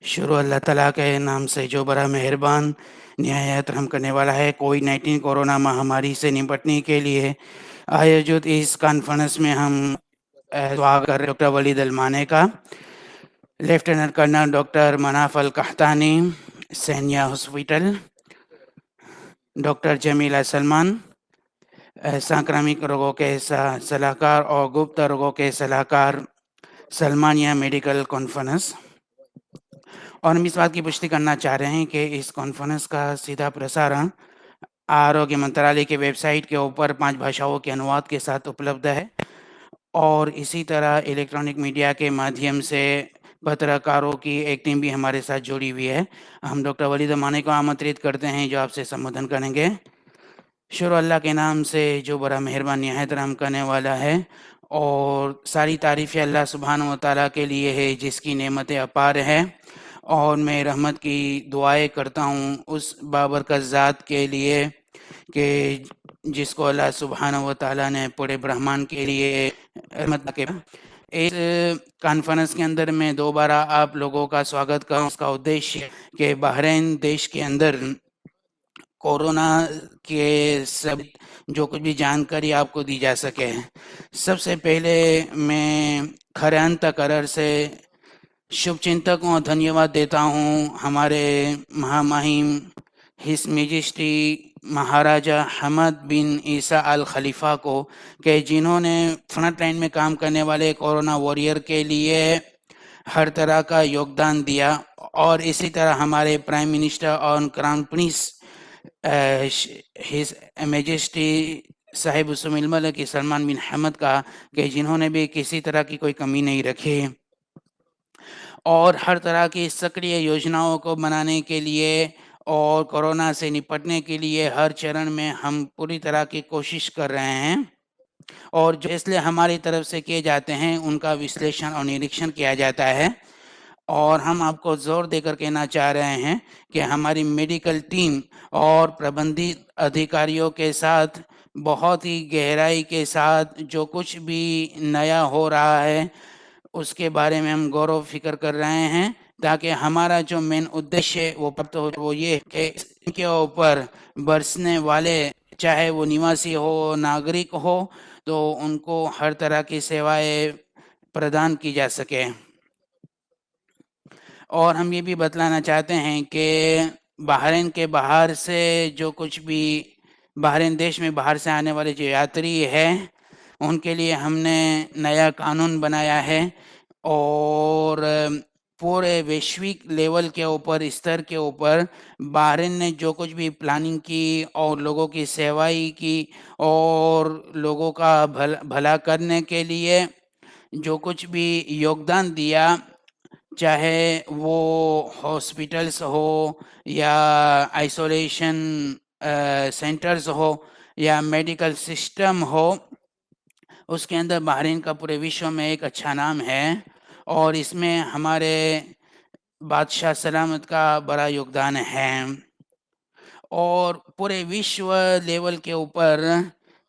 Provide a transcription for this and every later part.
शुरू अल्लाह ताला के नाम से जो बड़ा मेहरबान नहायत रहम करने वाला है। कोविड-19 कोरोना महामारी से निपटने के लिए आयोजित इस कॉन्फ्रेंस में हम स्वागत कर रहे डॉक्टर वलीद अलमाने का, लेफ्टिनेंट कर्नल डॉक्टर मनाफ अल कहतानी, सैन्य हॉस्पिटल, डॉक्टर जमीला सलमान, सांक्रामिक रोगों के सलाहकार और गुप्त रोगों के सलाहकार, सलमानिया मेडिकल कॉन्फ्रेंस। और हम इस बात की पुष्टि करना चाह रहे हैं कि इस कॉन्फ्रेंस का सीधा प्रसारण आरोग्य मंत्रालय की वेबसाइट के ऊपर 5 भाषाओं के अनुवाद के साथ उपलब्ध है और इसी तरह इलेक्ट्रॉनिक मीडिया के माध्यम से पत्रकारों की एक टीम भी हमारे साथ जुड़ी हुई है। हम डॉक्टर वलीद अलमाने को आमंत्रित करते हैं जो आपसे संबोधन करेंगे। शुरू अल्लाह के नाम से जो बड़ा मेहरबान निहायत रहम करने वाला है, और सारी तारीफ़ें अल्लाह सुब्हानहू व तआला के लिए है जिसकी नेमतें अपार हैं। और मैं रहमत की दुआएं करता हूँ उस बाबरकत ज़ात के लिए कि जिसको अल्लाह सुब्हानहू व तआला ने पूरे ब्रह्मांड के लिए रहमत के इस कॉन्फ्रेंस के अंदर मैं दोबारा आप लोगों का स्वागत करूँ। उसका उद्देश्य कि बहरीन देश के अंदर कोरोना के सब जो कुछ भी जानकारी आपको दी जा सके। सबसे पहले मैं खरे अंतकरण से शुभचिंतकों और धन्यवाद देता हूँ हमारे महामहिम हिज मेजेस्टी महाराजा हमद बिन ईसा अल खलीफा को, कि जिन्होंने फ्रंट लाइन में काम करने वाले कोरोना वॉरियर के लिए हर तरह का योगदान दिया। और इसी तरह हमारे प्राइम मिनिस्टर और क्राउन प्रिंस हिज मेजेस्टी साहिब उसमिल मलिक सलमान बिन हमद का, कि जिन्होंने भी किसी तरह की कोई कमी नहीं रखी और हर तरह की सक्रिय योजनाओं को बनाने के लिए और कोरोना से निपटने के लिए हर चरण में हम पूरी तरह की कोशिश कर रहे हैं। और जो इसलिए हमारी तरफ से किए जाते हैं उनका विश्लेषण और निरीक्षण किया जाता है। और हम आपको जोर देकर कहना चाह रहे हैं कि हमारी मेडिकल टीम और प्रबंधित अधिकारियों के साथ बहुत ही गहराई के साथ जो कुछ भी नया हो रहा है उसके बारे में हम गौर व फिक्र कर रहे हैं, ताकि हमारा जो मेन उद्देश्य वो प्राप्त हो, वो ये कि इनके ऊपर बरसने वाले चाहे वो निवासी हो नागरिक हो तो उनको हर तरह की सेवाएं प्रदान की जा सके। और हम ये भी बतलाना चाहते हैं कि बहरीन के बाहर से जो कुछ भी बहरीन देश में बाहर से आने वाले जो यात्री हैं उनके लिए हमने नया कानून बनाया है और पूरे वैश्विक लेवल के ऊपर स्तर के ऊपर बहरीन ने जो कुछ भी प्लानिंग की और लोगों की सेवाई की और लोगों का भला करने के लिए जो कुछ भी योगदान दिया, चाहे वो हॉस्पिटल्स हो या आइसोलेशन सेंटर्स हो या मेडिकल सिस्टम हो, उसके अंदर बहरीन का पूरे विश्व में एक अच्छा नाम है और इसमें हमारे बादशाह सलामत का बड़ा योगदान है। और पूरे विश्व लेवल के ऊपर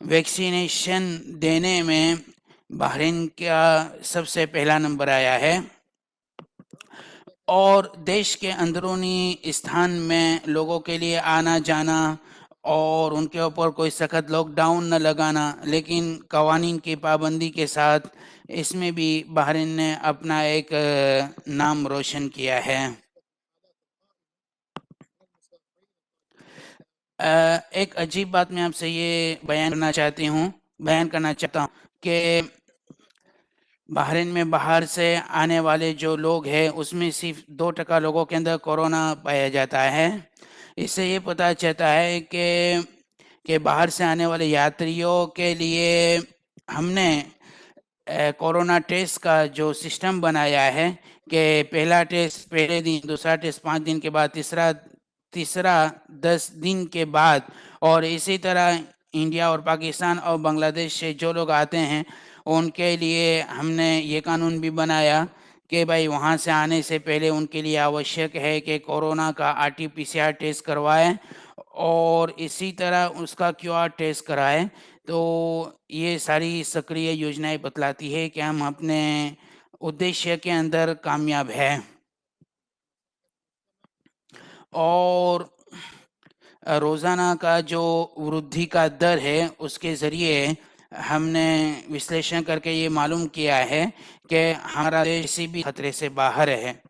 वैक्सीनेशन देने में बहरीन का सबसे पहला नंबर आया है और देश के अंदरूनी स्थान में लोगों के लिए आना जाना और उनके ऊपर कोई सख्त लॉकडाउन न लगाना, लेकिन कवानीन की पाबंदी के साथ इसमें भी बहरीन ने अपना एक नाम रोशन किया है। एक अजीब बात मैं आपसे ये बयान करना चाहता हूँ कि बहरीन में बाहर से आने वाले जो लोग हैं उसमें सिर्फ 2% लोगों के अंदर कोरोना पाया जाता है। इससे ये पता चलता है कि बाहर से आने वाले यात्रियों के लिए हमने कोरोना टेस्ट का जो सिस्टम बनाया है कि पहला टेस्ट पहले दिन, दूसरा टेस्ट 5 दिन के बाद, तीसरा 10 दिन के बाद, और इसी तरह इंडिया और पाकिस्तान और बांग्लादेश से जो लोग आते हैं उनके लिए हमने ये कानून भी बनाया कि भाई वहाँ से आने से पहले उनके लिए आवश्यक है कि कोरोना का RT-PCR टेस्ट करवाएं और इसी तरह उसका QR टेस्ट कराएं। तो ये सारी सक्रिय योजनाएं बतलाती है कि हम अपने उद्देश्य के अंदर कामयाब हैं। और रोज़ाना का जो वृद्धि का दर है, उसके ज़रिए हमने विश्लेषण करके ये मालूम किया है कि हमारा देश किसी भी खतरे से बाहर है।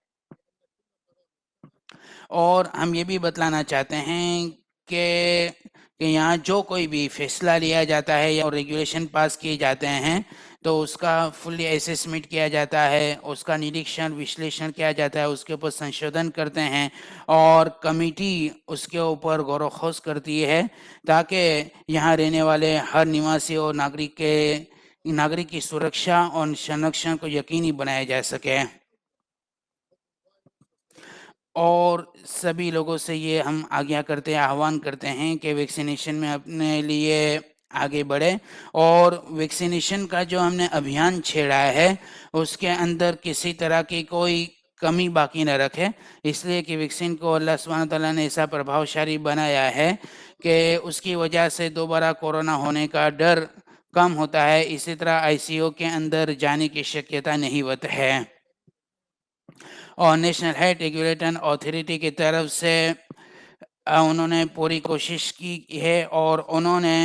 और हम ये भी बतलाना चाहते हैं कि यहाँ जो कोई भी फैसला लिया जाता है या रेगुलेशन पास किए जाते हैं, तो उसका फुल्ली असेसमेंट किया जाता है, उसका निरीक्षण विश्लेषण किया जाता है, उसके ऊपर संशोधन करते हैं और कमेटी उसके ऊपर गौर खोज करती है, ताकि यहाँ रहने वाले हर निवासी और नागरिक की सुरक्षा और संरक्षण को यकीनी बनाया जा सके। और सभी लोगों से ये हम आह्वान करते हैं कि वैक्सीनेशन में अपने लिए आगे बढ़े और वैक्सीनेशन का जो हमने अभियान छेड़ा है, उसके अंदर किसी तरह की कोई कमी बाकी न रखे, इसलिए कि वैक्सीन को अल्लाह सुब्हान तआला ने ऐसा प्रभावशाली बनाया है कि उसकी वजह से दोबारा कोरोना होने का डर कम होता है। इसी तरह आईसीयू के अंदर जाने की शक्यता नहीवत है। और नेशनल हेल्थ रेगुलेटर अथॉरिटी की तरफ से उन्होंने पूरी कोशिश की है और उन्होंने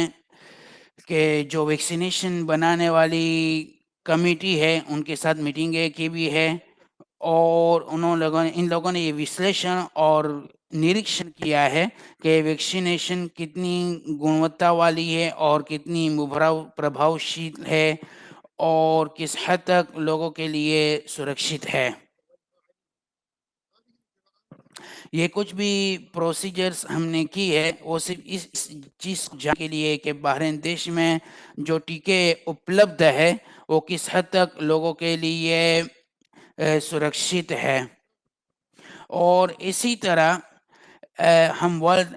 कि जो वैक्सीनेशन बनाने वाली कमेटी है, उनके साथ मीटिंगें की भी है और इन लोगों ने ये विश्लेषण और निरीक्षण किया है कि वैक्सीनेशन कितनी गुणवत्ता वाली है और कितनी प्रभावशील है और किस हद तक लोगों के लिए सुरक्षित है। ये कुछ भी प्रोसीजर्स हमने की है, वो सिर्फ इस चीज़ को जानने के लिए कि बहरीन देश में जो टीके उपलब्ध है, वो किस हद तक लोगों के लिए सुरक्षित है। और इसी तरह हम वर्ल्ड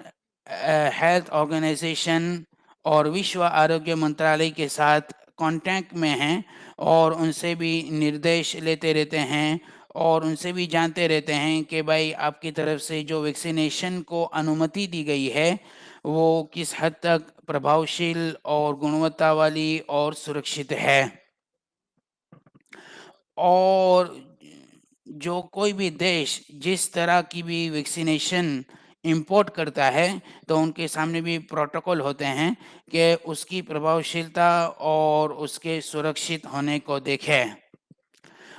हेल्थ ऑर्गेनाइजेशन और विश्व आरोग्य मंत्रालय के साथ कांटेक्ट में हैं और उनसे भी निर्देश लेते रहते हैं और उनसे भी जानते रहते हैं कि भाई आपकी तरफ से जो वैक्सीनेशन को अनुमति दी गई है, वो किस हद तक प्रभावशील और गुणवत्ता वाली और सुरक्षित है। और जो कोई भी देश जिस तरह की भी वैक्सीनेशन इंपोर्ट करता है, तो उनके सामने भी प्रोटोकॉल होते हैं कि उसकी प्रभावशीलता और उसके सुरक्षित होने को देखें।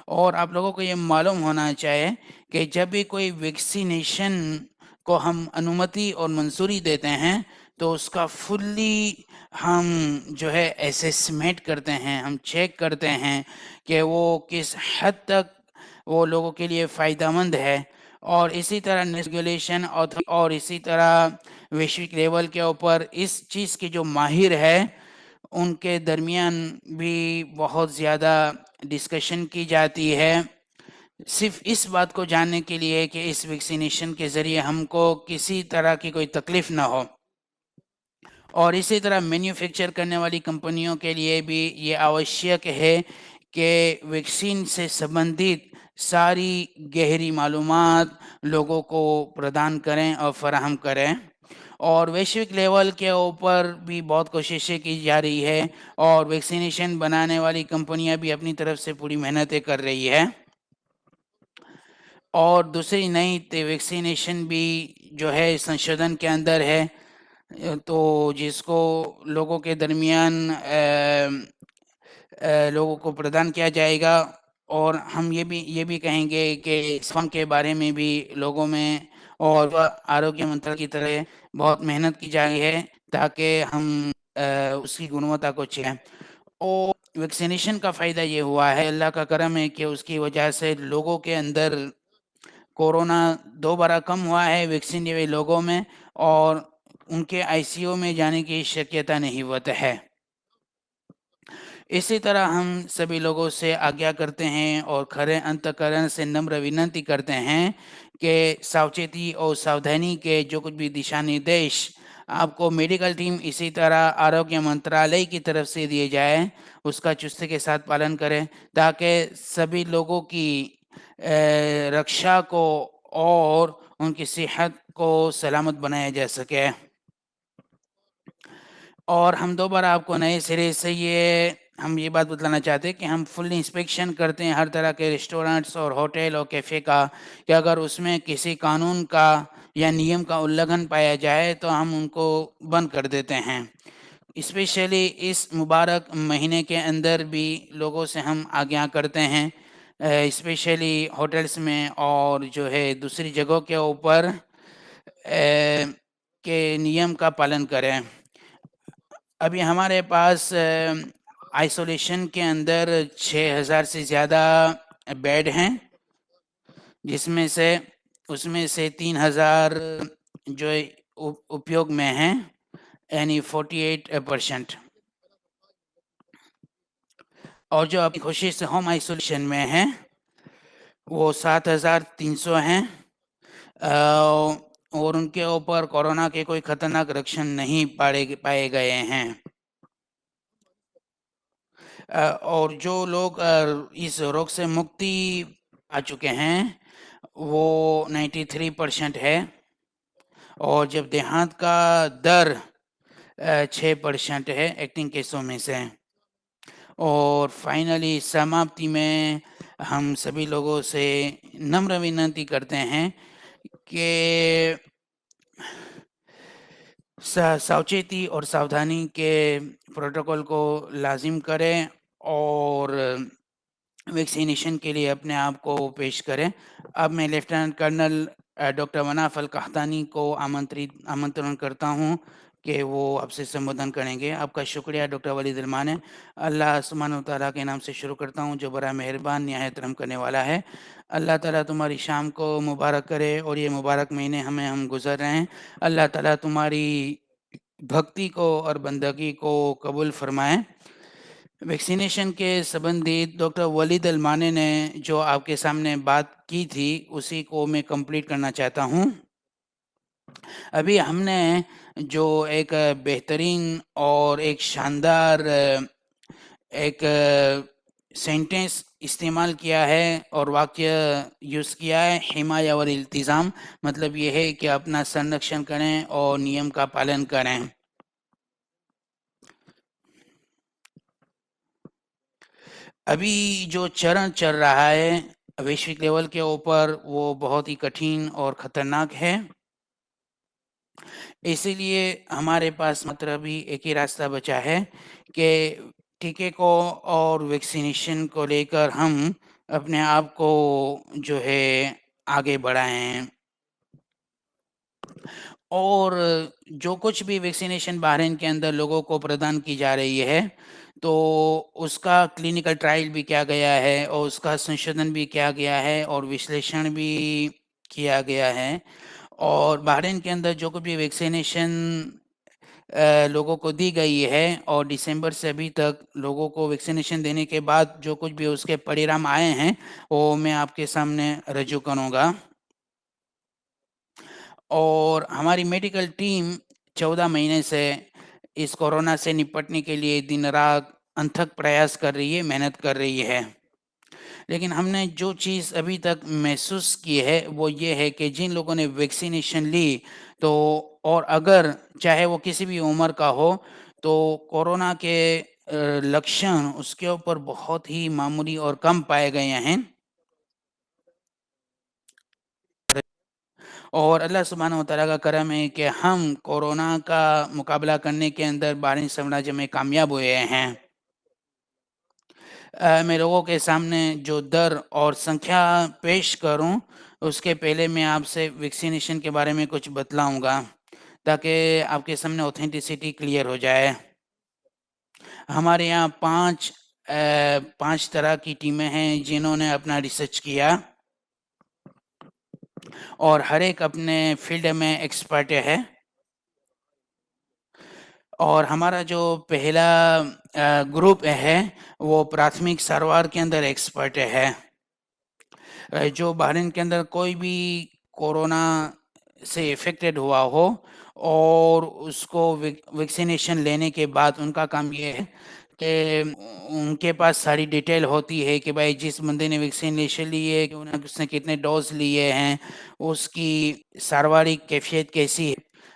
और आप लोगों को ये मालूम होना चाहिए कि जब भी कोई वैक्सीनेशन को हम अनुमति और मंजूरी देते हैं, तो उसका फुल्ली हम जो है असेसमेंट करते हैं, हम चेक करते हैं कि वो किस हद तक वो लोगों के लिए फ़ायदेमंद है। और इसी तरह रेगुलेशन और इसी तरह वैश्विक लेवल के ऊपर इस चीज़ की जो माहिर है, उनके दरमियान भी बहुत ज़्यादा डिस्कशन की जाती है, सिर्फ इस बात को जानने के लिए कि इस वैक्सीनेशन के ज़रिए हमको किसी तरह की कोई तकलीफ ना हो। और इसी तरह मैन्युफैक्चर करने वाली कंपनियों के लिए भी ये आवश्यक है कि वैक्सीन से संबंधित सारी गहरी मालूमात लोगों को प्रदान करें और फराहम करें। और वैश्विक लेवल के ऊपर भी बहुत कोशिशें की जा रही है और वैक्सीनेशन बनाने वाली कंपनियां भी अपनी तरफ से पूरी मेहनतें कर रही है। और दूसरी नई वैक्सीनेशन भी जो है संशोधन के अंदर है, तो जिसको लोगों के दरमियान लोगों को प्रदान किया जाएगा। और हम ये भी कहेंगे कि इस फॉर्म के बारे में भी लोगों में और आरोग्य मंत्रालय की तरह बहुत मेहनत की जा रही है, ताकि हम उसकी गुणवत्ता को चेकें। और वैक्सीनेशन का फ़ायदा ये हुआ है, अल्लाह का करम है कि उसकी वजह से लोगों के अंदर कोरोना दोबारा कम हुआ है वैक्सीन लिए हुए लोगों में, और उनके आईसीयू में जाने की शक्यता नहीवत है। इसी तरह हम सभी लोगों से आज्ञा करते हैं और खरे अंतःकरण से नम्र विनती करते हैं कि सावचेती और सावधानी के जो कुछ भी दिशा निर्देश आपको मेडिकल टीम इसी तरह आरोग्य मंत्रालय की तरफ से दिए जाए, उसका चुस्ती के साथ पालन करें, ताकि सभी लोगों की रक्षा को और उनकी सेहत को सलामत बनाया जा सके। और हम दोबारा आपको नए सिरे से हम ये बात बतलाना चाहते हैं कि हम फुल इंस्पेक्शन करते हैं हर तरह के रेस्टोरेंट्स और होटल और कैफ़े का, कि अगर उसमें किसी कानून का या नियम का उल्लंघन पाया जाए तो हम उनको बंद कर देते हैं। स्पेशली इस मुबारक महीने के अंदर भी लोगों से हम आज्ञा करते हैं, स्पेशली होटल्स में और जो है दूसरी जगहों के ऊपर के नियम का पालन करें। अभी हमारे पास आइसोलेशन के अंदर 6000 से ज़्यादा बेड हैं, जिसमें से उसमें से 3000 जो है उपयोग में हैं, यानी 48%। और जो अपनी खुशी से होम आइसोलेशन में हैं वो 7300 हैं, और उनके ऊपर कोरोना के कोई खतरनाक लक्षण नहीं पाए गए हैं। और जो लोग इस रोग से मुक्ति आ चुके हैं वो 93% है, और जब देहांत का दर 6% है एक्टिव केसों में से। और फाइनली समाप्ति में हम सभी लोगों से नम्र विनती करते हैं कि सावचेती और सावधानी के प्रोटोकॉल को लाजिम करें और वैक्सीनेशन के लिए अपने आप को पेश करें। अब मैं लेफ्टिनेंट कर्नल डॉक्टर मनाफ अल कहतानी को आमंत्रण करता हूं कि वो आपसे संबोधन करेंगे। आपका शुक्रिया डॉक्टर वलीद अलमाने। अल्लाह सुब्हानहू तआला के नाम से शुरू करता हूं जो बड़ा मेहरबान निहायत रहम करने वाला है। अल्लाह ताला तुम्हारी शाम को मुबारक करे और ये मुबारक महीने हम गुजर रहे हैं। अल्लाह ताला तुम्हारी भक्ति को और बंदगी को कबूल फरमाए। वैक्सीनेशन के संबंधित डॉक्टर वलीद अलमाने ने जो आपके सामने बात की थी उसी को मैं कंप्लीट करना चाहता हूँ। अभी हमने जो एक बेहतरीन और एक शानदार एक सेंटेंस इस्तेमाल किया है और वाक्य यूज़ किया है, हिमाया और इल्तिज़ाम। मतलब ये है कि अपना संरक्षण करें और नियम का पालन करें। अभी जो चरण चल रहा है वैश्विक लेवल के ऊपर वो बहुत ही कठिन और ख़तरनाक है। इसीलिए हमारे पास मतलब भी एक ही रास्ता बचा है कि टीके को और वैक्सीनेशन को लेकर हम अपने आप को जो है आगे बढ़ाएं। और जो कुछ भी वैक्सीनेशन बहरीन के अंदर लोगों को प्रदान की जा रही है तो उसका क्लिनिकल ट्रायल भी किया गया है और उसका संशोधन भी किया गया है और विश्लेषण भी किया गया है। और बहरीन के अंदर जो कुछ भी वैक्सीनेशन लोगों को दी गई है और दिसंबर से अभी तक लोगों को वैक्सीनेशन देने के बाद जो कुछ भी उसके परिणाम आए हैं वो मैं आपके सामने रजू करूँगा। और हमारी मेडिकल टीम 14 महीने से इस कोरोना से निपटने के लिए दिन रात अथक प्रयास कर रही है, मेहनत कर रही है। लेकिन हमने जो चीज़ अभी तक महसूस की है वो ये है कि जिन लोगों ने वैक्सीनेशन ली तो और अगर चाहे वो किसी भी उम्र का हो तो कोरोना के लक्षण उसके ऊपर बहुत ही मामूली और कम पाए गए हैं। और अल्लाह सुब्हानहू व तआला का करम है कि हम कोरोना का मुकाबला करने के अंदर बारिश साम्राज्य में कामयाब हुए हैं। मैं लोगों के सामने जो दर और संख्या पेश करूं उसके पहले मैं आपसे वैक्सीनेशन के बारे में कुछ बतलाऊंगा ताकि आपके सामने ऑथेंटिसिटी क्लियर हो जाए। हमारे यहाँ पांच तरह की टीमें हैं जिन्होंने अपना रिसर्च किया और हर एक अपने फील्ड में एक्सपर्ट है। और हमारा जो पहला ग्रुप है वो प्राथमिक सारवार के अंदर एक्सपर्ट है। जो बहरीन के अंदर कोई भी कोरोना से इफेक्टेड हुआ हो और उसको वैक्सीनेशन लेने के बाद उनका काम ये है कि उनके पास सारी डिटेल होती है कि भाई जिस बंदे ने वैक्सीनेशन ली है कि उसने कितने डोज लिए हैं, उसकी शारीरिक कैफियत कैसी है।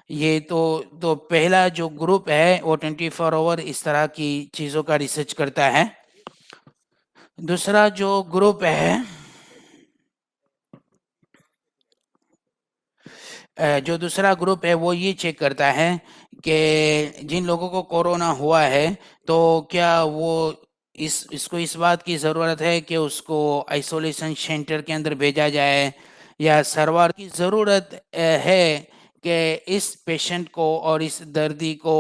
ये तो पहला जो ग्रुप है वो 24 आवर इस तरह की चीज़ों का रिसर्च करता है। दूसरा जो ग्रुप है जो दूसरा ग्रुप है वो ये चेक करता है कि जिन लोगों को कोरोना हुआ है तो क्या वो इसको इस बात की ज़रूरत है कि उसको आइसोलेशन सेंटर के अंदर भेजा जाए या सारवार की ज़रूरत है कि इस पेशेंट को और इस दर्दी को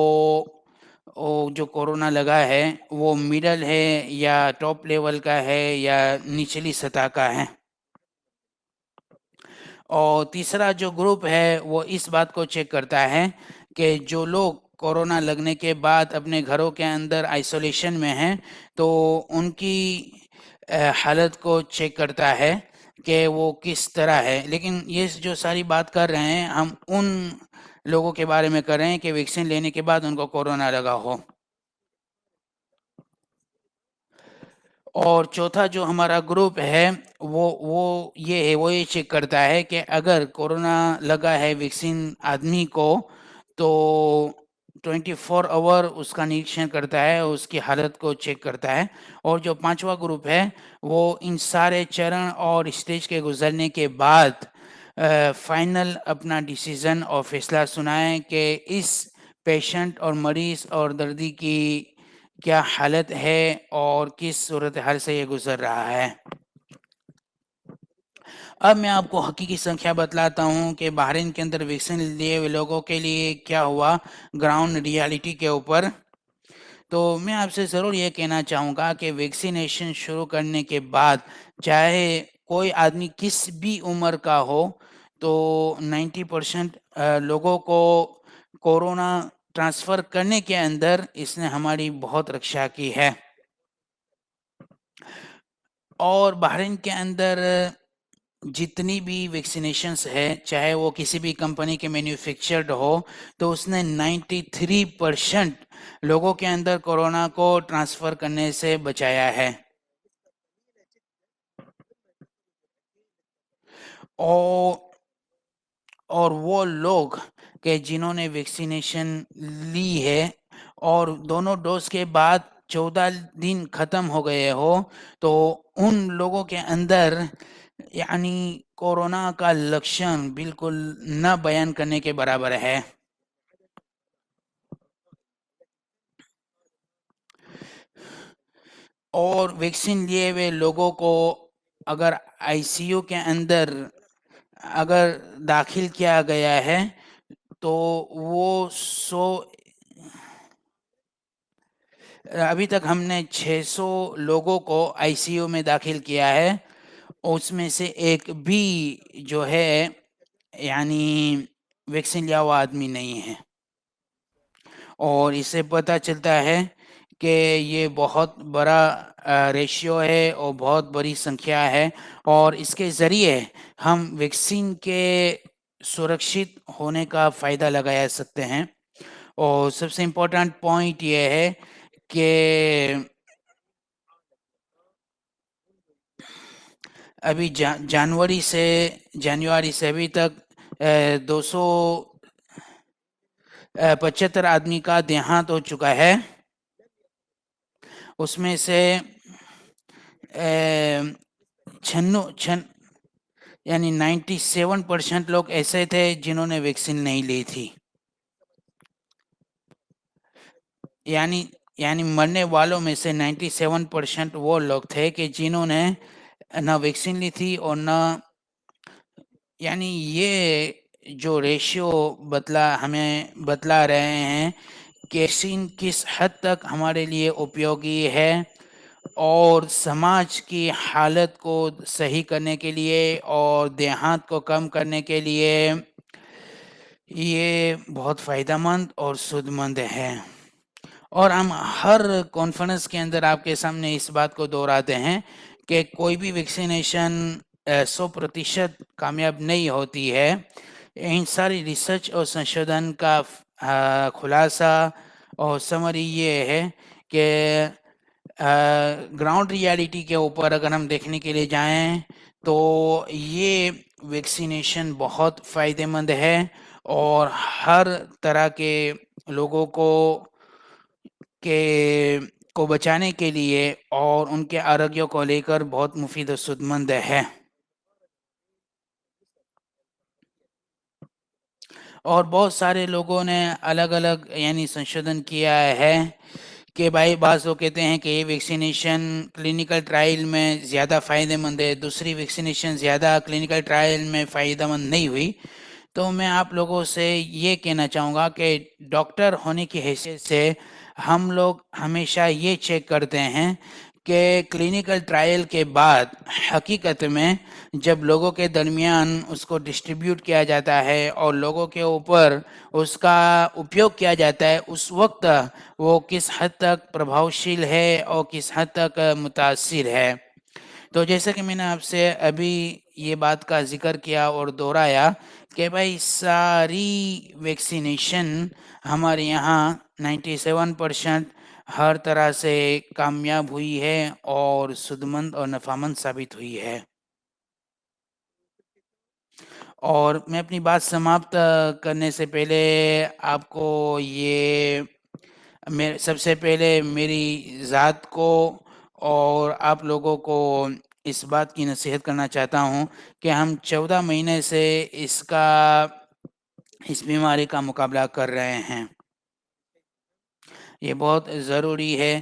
वो जो कोरोना लगा है वो मिडल है या टॉप लेवल का है या निचली सतह का है। और तीसरा जो ग्रुप है वो इस बात को चेक करता है कि जो लोग कोरोना लगने के बाद अपने घरों के अंदर आइसोलेशन में हैं तो उनकी हालत को चेक करता है कि वो किस तरह है। लेकिन ये जो सारी बात कर रहे हैं हम उन लोगों के बारे में कर रहे हैं कि वैक्सीन लेने के बाद उनको कोरोना लगा हो। और चौथा जो हमारा ग्रुप है वो ये चेक करता है कि अगर कोरोना लगा है वैक्सीन आदमी को तो 24 आवर उसका निरीक्षण करता है और उसकी हालत को चेक करता है। और जो पांचवा ग्रुप है वो इन सारे चरण और स्टेज के गुजरने के बाद फाइनल अपना डिसीजन और फैसला सुनाए कि इस पेशेंट और मरीज और दर्दी की क्या हालत है और किस सूरत हाल से ये गुजर रहा है। अब मैं आपको हकीकी संख्या बतलाता हूँ कि बहरीन के अंदर वैक्सीन लिए हुए लोगों के लिए क्या हुआ ग्राउंड रियलिटी के ऊपर। तो मैं आपसे ज़रूर ये कहना चाहूँगा कि वैक्सीनेशन शुरू करने के बाद चाहे कोई आदमी किस भी उम्र का हो तो 90% लोगों को कोरोना ट्रांसफ़र करने के अंदर इसने हमारी बहुत रक्षा की है। और बहरीन के अंदर जितनी भी वैक्सीनेशंस है चाहे वो किसी भी कंपनी के मैन्युफैक्चर्ड हो तो उसने 93% लोगों के अंदर कोरोना को ट्रांसफ़र करने से बचाया है। और और वो लोग के जिन्होंने वैक्सीनेशन ली है और दोनों डोज के बाद 14 दिन ख़त्म हो गए हो तो उन लोगों के अंदर यानी कोरोना का लक्षण बिल्कुल न बयान करने के बराबर है। और वैक्सीन लिए हुए लोगों को अगर आईसीयू के अंदर अगर दाखिल किया गया है तो वो अभी तक हमने 600 लोगों को आईसीयू में दाखिल किया है उसमें से एक भी जो है यानी वैक्सीन लिया हुआ आदमी नहीं है। और इससे पता चलता है कि ये बहुत बड़ा रेशियो है और बहुत बड़ी संख्या है और इसके ज़रिए हम वैक्सीन के सुरक्षित होने का फ़ायदा लगाया सकते हैं। और सबसे इम्पोर्टेंट पॉइंट ये है कि अभी जनवरी से अभी तक 275 आदमी का देहांत हो चुका है। उसमें से छन्नू छन यानी 97% लोग ऐसे थे जिन्होंने वैक्सीन नहीं ली थी। यानी यानी मरने वालों में से 97% वो लोग थे कि जिन्होंने ना वैक्सीन ली थी और ना यानी ये जो रेशियो हमें बतला रहे हैं कि वैक्सीन किस हद तक हमारे लिए उपयोगी है और समाज की हालत को सही करने के लिए और देहांत को कम करने के लिए ये बहुत फ़ायदेमंद और सूदमंद है। और हम हर कॉन्फ्रेंस के अंदर आपके सामने इस बात को दोहराते हैं कि कोई भी वैक्सीनेशन 100% कामयाब नहीं होती है। इन सारी रिसर्च और संशोधन का खुलासा और समरी ये है कि ग्राउंड रियलिटी के ऊपर अगर हम देखने के लिए जाएं तो ये वैक्सीनेशन बहुत फ़ायदेमंद है और हर तरह के लोगों के को बचाने के लिए और उनके आरोग्य को लेकर बहुत मुफीद और सूदमंद है। اور بہت سارے لوگوں نے الگ الگ یعنی संशोधन किया है کہ بھائی بعض لوگ کہتے ہیں کہ یہ ویکسینیشن کلینکل ٹرائل میں زیادہ فائدہ مند ہے، دوسری ویکسینیشن زیادہ کلینکل ٹرائل میں فائدہ مند نہیں ہوئی. تو میں آپ لوگوں سے یہ کہنا چاہوں گا کہ ڈاکٹر ہونے کی حیثیت سے ہم لوگ ہمیشہ یہ چیک کرتے ہیں کہ کلینکل ٹرائل کے بعد حقیقت میں جب لوگوں کے درمیان اس کو ڈسٹریبیوٹ کیا جاتا ہے اور لوگوں کے اوپر اس کا اپیوگ کیا جاتا ہے، اس وقت وہ کس حد تک پربھاوشیل ہے اور کس حد تک متاثر ہے. تو جیسا کہ میں نے آپ سے ابھی یہ بات کا ذکر کیا اور دہرایا کہ بھائی ساری ویکسینیشن ہمارے یہاں 97% ہر طرح سے کامیاب ہوئی ہے اور سودمند اور نفعمند ثابت ہوئی ہے. اور میں اپنی بات سماپت کرنے سے پہلے آپ کو یہ سب سے پہلے میری ذات کو اور آپ لوگوں کو اس بات کی نصیحت کرنا چاہتا ہوں کہ ہم 14 مہینے سے اس بیماری کا مقابلہ کر رہے ہیں. یہ بہت ضروری ہے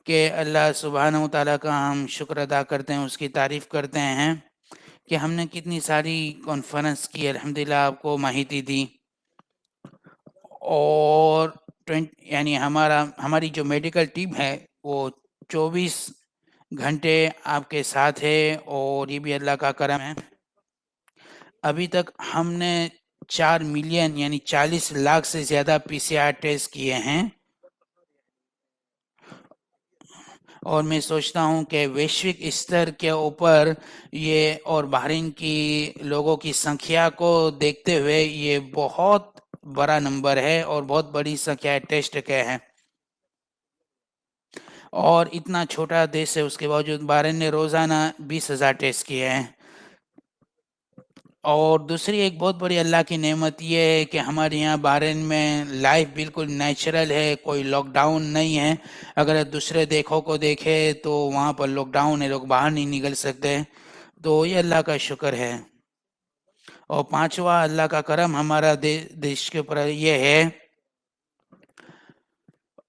کہ اللہ سبحانہ و تعالیٰ کا ہم شکر ادا کرتے ہیں، اس کی تعریف کرتے ہیں کہ ہم نے کتنی ساری کانفرنس کی، الحمدللہ آپ کو ماہیتی دی. اور یعنی ہماری جو میڈیکل ٹیم ہے وہ 24 گھنٹے آپ کے ساتھ ہے، اور یہ بھی اللہ کا کرم ہے. ابھی تک ہم نے 4 ملین یعنی 40 لاکھ سے زیادہ PCR ٹیسٹ کیے ہیں. اور میں سوچتا ہوں کہ ویشوک استر کے اوپر یہ اور بحرین کی لوگوں کی سنکھیا کو دیکھتے ہوئے یہ بہت بڑا نمبر ہے اور بہت بڑی سنکھیا ٹیسٹ کے ہیں. اور اتنا چھوٹا دیش ہے، اس کے باوجود بحرین نے روزانہ 20,000 ٹیسٹ کیے ہیں. اور دوسری ایک بہت بڑی اللہ کی نعمت یہ ہے کہ ہمارے یہاں بحرین میں لائف بالکل نیچرل ہے، کوئی لاک ڈاؤن نہیں ہے. اگر دوسرے دیکھوں کو دیکھے تو وہاں پر لاک ڈاؤن ہے، لوگ باہر نہیں نکل سکتے. تو یہ اللہ کا شکر ہے. اور پانچواں اللہ کا کرم ہمارا دیش کے اوپر یہ ہے.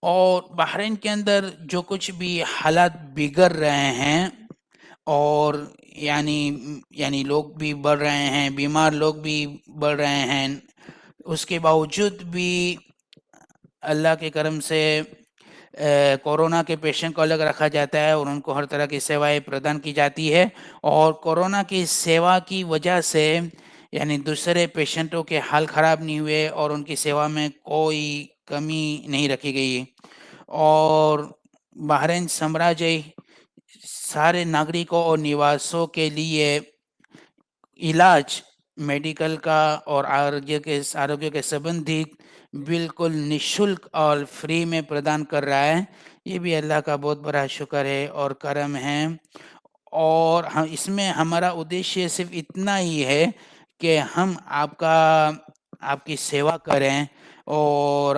اور بحرین کے اندر جو کچھ بھی حالات بگڑ رہے ہیں اور یعنی لوگ بھی بڑھ رہے ہیں، بیمار لوگ بھی بڑھ رہے ہیں، اس کے باوجود بھی اللہ کے کرم سے کورونا کے پیشنٹ کو الگ رکھا جاتا ہے اور ان کو ہر طرح کی سیوائیں پردان کی جاتی ہے. اور کورونا کی سیوا کی وجہ سے یعنی دوسرے پیشنٹوں کے حال خراب نہیں ہوئے اور ان کی سیوا میں کوئی کمی نہیں رکھی گئی. اور بحرین سامراجی سارے ناگرکوں اور نواسوں کے لیے علاج میڈیکل کا اور آروگیہ کے سبندھت بالکل نشلک اور فری میں پردان کر رہا ہے. یہ بھی اللہ کا بہت بڑا شکر ہے اور کرم ہے. اور اس میں ہمارا ادیشیہ صرف اتنا ہی ہے کہ ہم آپ کی سیوا کریں اور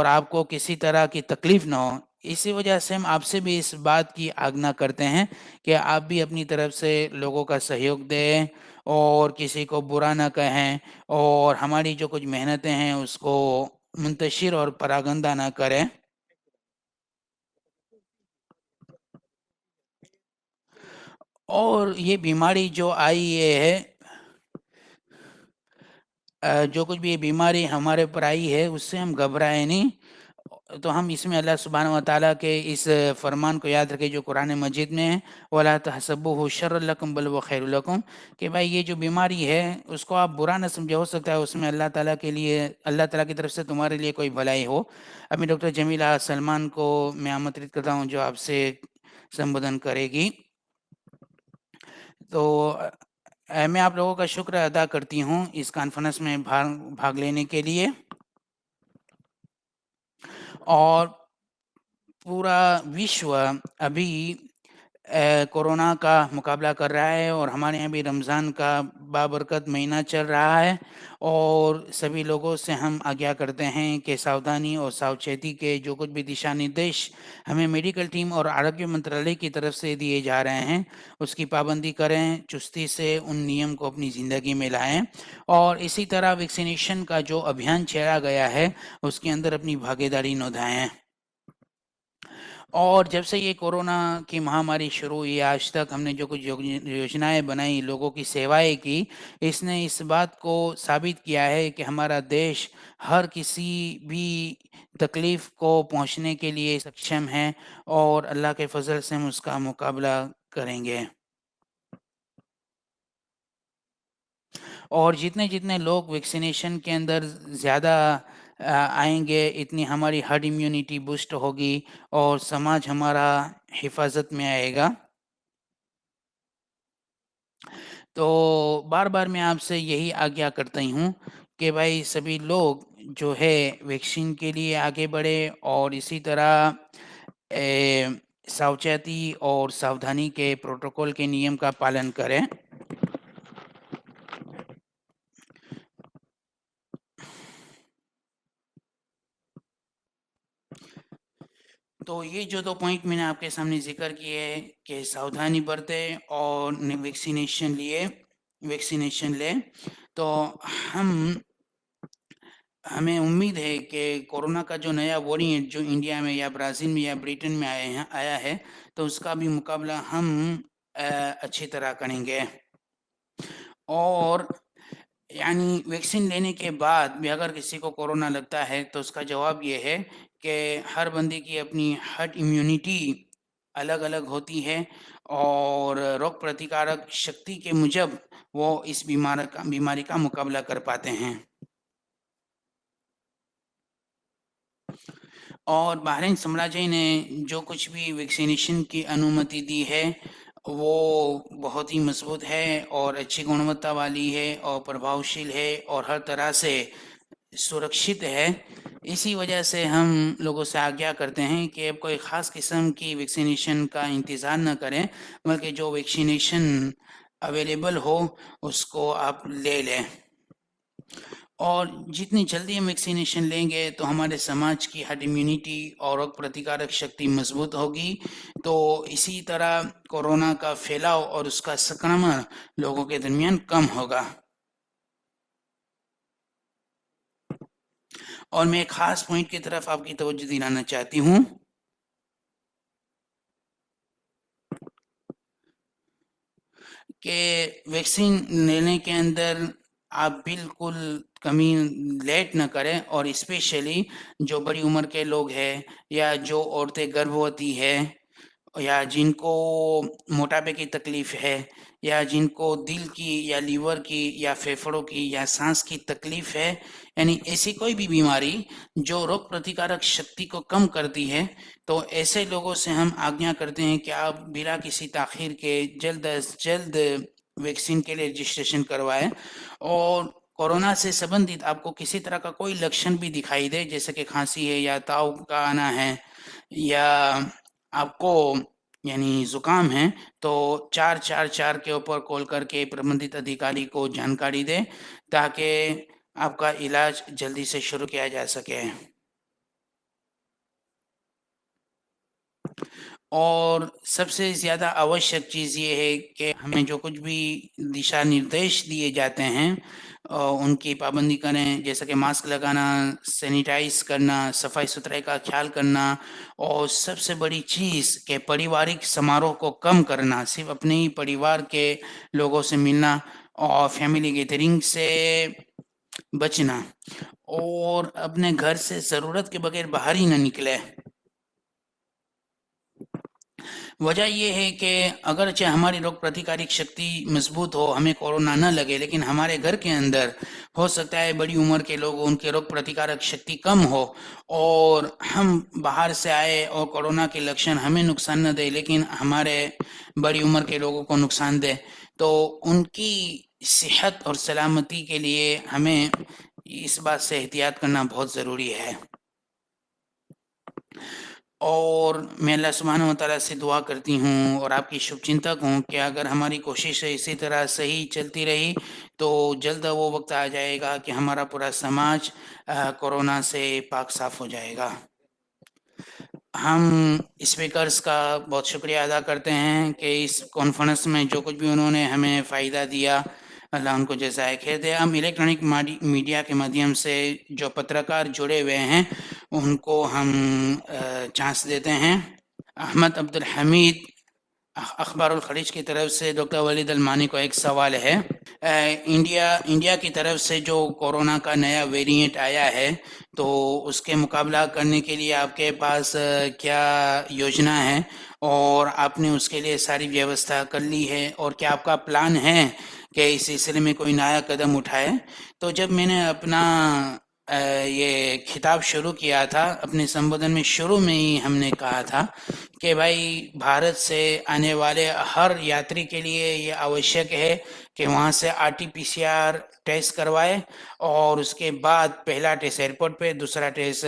آپ کو کسی طرح کی تکلیف نہ ہو. اسی وجہ سے ہم آپ سے بھی اس بات کی آگنا کرتے ہیں کہ آپ بھی اپنی طرف سے لوگوں کا سہیوگ دیں اور کسی کو برا نہ کہیں، اور ہماری جو کچھ محنتیں ہیں اس کو منتشر اور پراگندہ نہ کریں. اور یہ بیماری جو آئی ہے جو کچھ بھی یہ بیماری ہمارے اوپر آئی ہے اس سے ہم گھبرائے نہیں. تو ہم اس میں اللہ سبحانہ و تعالیٰ کے اس فرمان کو یاد رکھیں جو قرآن مجید میں ہے، وَلَا تَحْسَبُوهُ شَرًّا لَكُمْ بَلْ هُوَ خَيْرٌ لَكُمْ، کہ بھائی یہ جو بیماری ہے اس کو آپ برا نہ سمجھے، ہو سکتا ہے اس میں اللہ تعالیٰ کی طرف سے تمہارے لیے کوئی بھلائی ہو. ابھی ڈاکٹر جمیلہ سلمان کو میں آمنترت کرتا ہوں جو آپ سے سمبودھن کرے گی. تو میں آپ لوگوں کا شکر ادا کرتی ہوں اس کانفرنس میں بھاگ لینے کے لیے. اور پورا وشو ابھی कोरोना का मुकाबला कर रहा है और हमारे यहाँ भी रमज़ान का बाबरकत महीना चल रहा है और सभी लोगों से हम आज्ञा करते हैं कि सावधानी और सावचेती के जो कुछ भी दिशा निर्देश हमें मेडिकल टीम और आरोग्य मंत्रालय की तरफ से दिए जा रहे हैं उसकी पाबंदी करें, चुस्ती से उन नियम को अपनी ज़िंदगी में लाएं और इसी तरह वैक्सीनेशन का जो अभियान छेड़ा गया है उसके अंदर अपनी भागीदारी निभाएं। और जब से ये कोरोना की महामारी शुरू हुई आज तक हमने जो कुछ योजनाएं बनाई, लोगों की सेवाएं की, इसने इस बात को साबित किया है कि हमारा देश हर किसी भी तकलीफ को पहुंचने के लिए सक्षम है और अल्लाह के फजल से हम उसका मुकाबला करेंगे। और जितने जितने लोग वैक्सीनेशन के अंदर ज़्यादा आएंगे इतनी हमारी हर्ड इम्यूनिटी बूस्ट होगी और समाज हमारा हिफाजत में आएगा। तो बार बार मैं आपसे यही आज्ञा करता ही हूँ कि भाई सभी लोग जो है वैक्सीन के लिए आगे बढ़े और इसी तरह सावचेती और सावधानी के प्रोटोकॉल के नियम का पालन करें। तो ये जो 2 पॉइंट मैंने आपके सामने ज़िक्र किए हैं कि सावधानी बरतें और वैक्सीनेशन लें, तो हमें उम्मीद है कि कोरोना का जो नया वेरिएंट जो इंडिया में या ब्राज़ील में या ब्रिटेन में आया है, तो उसका भी मुकाबला हम अच्छी तरह करेंगे। और यानी वैक्सीन लेने के बाद भी अगर किसी को कोरोना लगता है तो उसका जवाब ये है कि हर बंदे की अपनी हर्ट इम्यूनिटी अलग-अलग होती है और रोग प्रतिकारक शक्ति के मुजब वो इस बीमारी का मुकाबला कर पाते हैं। और बहरीन साम्राज्य ने जो कुछ भी वैक्सीनेशन की अनुमति दी है वो बहुत ही मजबूत है और अच्छी गुणवत्ता वाली है और प्रभावशील है और हर तरह से सुरक्षित है। इसी वजह से हम लोगों से आज्ञा करते हैं कि अब कोई ख़ास किस्म की वैक्सीनेशन का इंतज़ार न करें बल्कि जो वैक्सीनेशन अवेलेबल हो उसको आप ले लें। और जितनी जल्दी हम वैक्सीनेशन लेंगे तो हमारे समाज की हर्ड इम्यूनिटी और रोग प्रतिकारक शक्ति मजबूत होगी। तो इसी तरह कोरोना का फैलाव और उसका संक्रमण लोगों के दरमियान कम होगा। और मैं एक खास पॉइंट की तरफ आपकी तवज्जो दिलाना चाहती हूँ कि वैक्सीन लेने के अंदर आप बिल्कुल कमी लेट न करें और स्पेशली जो बड़ी उम्र के लोग हैं या जो औरतें गर्भवती है या जिनको मोटापे की तकलीफ है या जिनको दिल की या लीवर की या फेफड़ों की या सांस की तकलीफ है, यानी ऐसी कोई भी बीमारी जो रोग प्रतिकारक शक्ति को कम करती है, तो ऐसे लोगों से हम आज्ञा करते हैं कि आप बिना किसी ताखीर के जल्द अज जल्द वैक्सीन के लिए रजिस्ट्रेशन करवाएं। और कोरोना से संबंधित आपको किसी तरह का कोई लक्षण भी दिखाई दे जैसे कि खांसी है या ताव का आना है या आपको यानी ज़ुकाम है, तो 444 के ऊपर कॉल करके प्रबंधित अधिकारी को जानकारी दें ताकि आपका इलाज जल्दी से शुरू किया जा सके। और सबसे ज़्यादा आवश्यक चीज़ ये है कि हमें जो कुछ भी दिशा निर्देश दिए जाते हैं उनकी पाबंदी करें, जैसे कि मास्क लगाना, सैनिटाइज करना, सफाई सुथराई का ख्याल करना और सबसे बड़ी चीज़ कि पारिवारिक समारोह को कम करना, सिर्फ अपने ही परिवार के लोगों से मिलना और फैमिली गैदरिंग से बचना और अपने घर से ज़रूरत के बगैर बाहर ही ना निकले। वजह ये है कि अगर चाहे हमारी रोग प्रतिकारक शक्ति मजबूत हो, हमें कोरोना न लगे, लेकिन हमारे घर के अंदर हो सकता है बड़ी उम्र के लोग उनके रोग प्रतिकारक शक्ति कम हो और हम बाहर से आए और कोरोना के लक्षण हमें नुकसान न दे लेकिन हमारे बड़ी उम्र के लोगों को नुकसान दे, तो उनकी सेहत और सलामती के लिए हमें इस बात से एहतियात करना बहुत ज़रूरी है। اور میں اللہ سبحانہ و تعالیٰ سے دعا کرتی ہوں اور آپ کی شبھ چنتک ہوں کہ اگر ہماری کوشش اسی طرح صحیح چلتی رہی تو جلد وہ وقت آ جائے گا کہ ہمارا پورا سماج کورونا سے پاک صاف ہو جائے گا۔ ہم اسپیکرز کا بہت شکریہ ادا کرتے ہیں کہ اس کانفرنس میں جو کچھ بھی انہوں نے ہمیں فائدہ دیا، اللہ ان کو جزائے خیر دے۔ ہم الیکٹرانک میڈیا کے مادھیم سے جو پترکار جڑے ہوئے ہیں ان کو ہم چانس دیتے ہیں۔ احمد عبد الحمید اخبار الخلیج کی طرف سے ڈاکٹر ولید المانی کو ایک سوال ہے۔ انڈیا کی طرف سے جو کورونا کا نیا ویریئنٹ آیا ہے تو اس کے مقابلہ کرنے کے لیے آپ کے پاس کیا یوجنا ہے اور آپ نے اس کے لیے ساری ویوستھا کر لی ہے، اور کیا آپ کا پلان ہے کہ اس سلسلے میں کوئی نیا قدم اٹھائے؟ تو جب میں نے اپنا یہ خطاب شروع کیا تھا، اپنے سمبودھن میں شروع میں ہی ہم نے کہا تھا کہ بھائی بھارت سے آنے والے ہر یاتری کے لیے یہ آوشک ہے کہ وہاں سے RT-PCR ٹیسٹ کروائے، اور اس کے بعد پہلا ٹیسٹ ایئرپورٹ پہ، دوسرا ٹیسٹ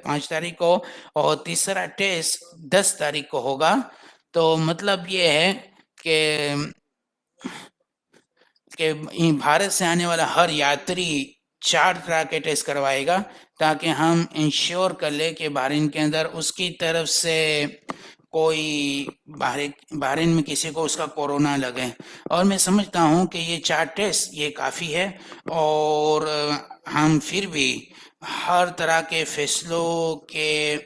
5 تاریخ کو اور تیسرا ٹیسٹ 10 تاریخ کو ہوگا۔ تو مطلب یہ ہے کہ بھارت سے آنے والا ہر یاتری 4 طرح کے ٹیسٹ کروائے گا تاکہ ہم انشور کر لیں کہ بحرین کے اندر اس کی طرف سے کوئی بحرین میں کسی کو اس کا کورونا لگے۔ اور میں سمجھتا ہوں کہ یہ 4 ٹیسٹ یہ کافی ہے، اور ہم پھر بھی ہر طرح کے فیصلوں کے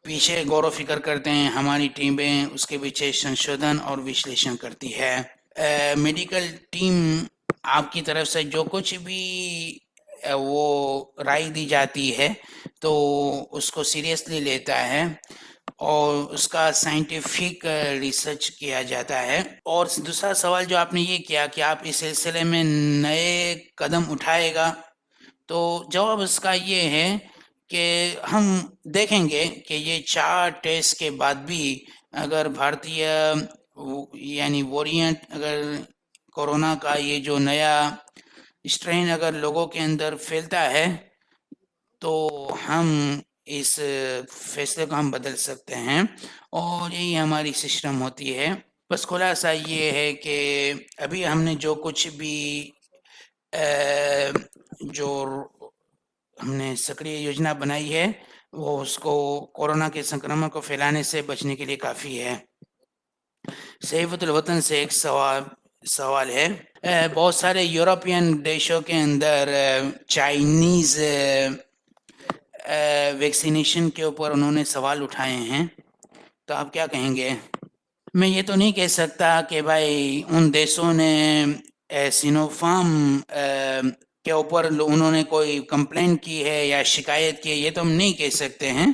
پیچھے غور و فکر کرتے ہیں، ہماری ٹیمیں اس کے پیچھے سنشودھن اور وشلیشن کرتی ہے۔ میڈیکل ٹیم آپ کی طرف سے جو کچھ بھی وہ رائے دی جاتی ہے تو اس کو سیریسلی لیتا ہے اور اس کا سائنٹیفک ریسرچ کیا جاتا ہے۔ اور دوسرا سوال جو آپ نے یہ کیا کہ آپ اس سلسلے میں نئے قدم اٹھائے گا، تو جواب اس کا یہ ہے کہ ہم دیکھیں گے کہ یہ 4 ٹیسٹ کے بعد بھی اگر بھارتیہ یعنی ویریئنٹ اگر کورونا کا یہ جو نیا اسٹرین اگر لوگوں کے اندر پھیلتا ہے تو ہم اس فیصلے کو ہم بدل سکتے ہیں، اور یہی ہماری سسٹم ہوتی ہے۔ بس خلاصہ یہ ہے کہ ابھی ہم نے جو کچھ بھی جو ہم نے سکریہ یوجنا بنائی ہے وہ اس کو کورونا کے سنکرمن کو پھیلانے سے بچنے کے لیے کافی ہے۔ سیفت الوطن سے ایک سوال ہے۔ بہت سارے یورپین دیشوں کے اندر چائنیز ویکسینیشن کے اوپر انہوں نے سوال اٹھائے ہیں، تو آپ کیا کہیں گے؟ میں یہ تو نہیں کہہ سکتا کہ بھائی ان دیشوں نے سینوفارم کے اوپر انہوں نے کوئی کمپلین کی ہے یا شکایت کی ہے، یہ تو ہم نہیں کہہ سکتے ہیں۔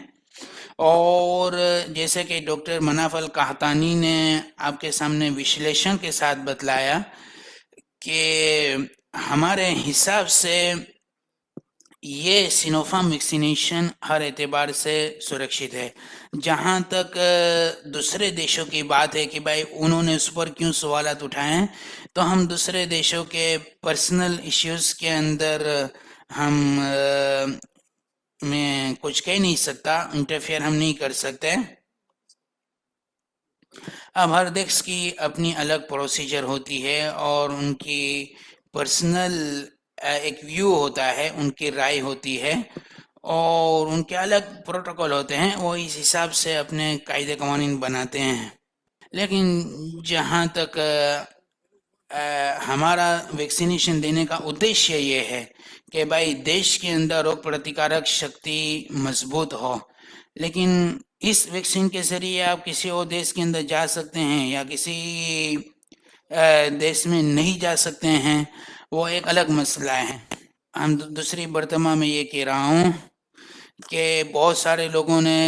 اور جیسے کہ ڈاکٹر مناف القحطانی نے آپ کے سامنے وشلیشن کے ساتھ بتلایا کہ ہمارے حساب سے یہ سینوفارم ویکسینیشن ہر اعتبار سے سرکشت ہے۔ جہاں تک دوسرے دیشوں کی بات ہے کہ بھائی انہوں نے اس پر کیوں سوالات اٹھائے ہیں، تو ہم دوسرے دیشوں کے پرسنل ایشوز کے اندر ہم میں کچھ کہہ نہیں سکتا، انٹرفیئر ہم نہیں کر سکتے۔ اب ہر دیش کی اپنی الگ پروسیجر ہوتی ہے اور ان کی پرسنل ایک ویو ہوتا ہے، ان کی رائے ہوتی ہے اور ان کے الگ پروٹوکول ہوتے ہیں، وہ اس حساب سے اپنے قاعدے قوانین بناتے ہیں۔ لیکن جہاں تک ہمارا ویکسینیشن دینے کا ادیشیہ یہ ہے کہ بھائی دیش کے اندر روگ پرتکارک شکتی مضبوط ہو، لیکن اس ویکسین کے ذریعے آپ کسی اور دیش کے اندر جا سکتے ہیں یا کسی دیش میں نہیں جا سکتے ہیں، وہ ایک الگ مسئلہ ہے۔ ہم دوسری برتما میں یہ کہہ رہا ہوں کہ بہت سارے لوگوں نے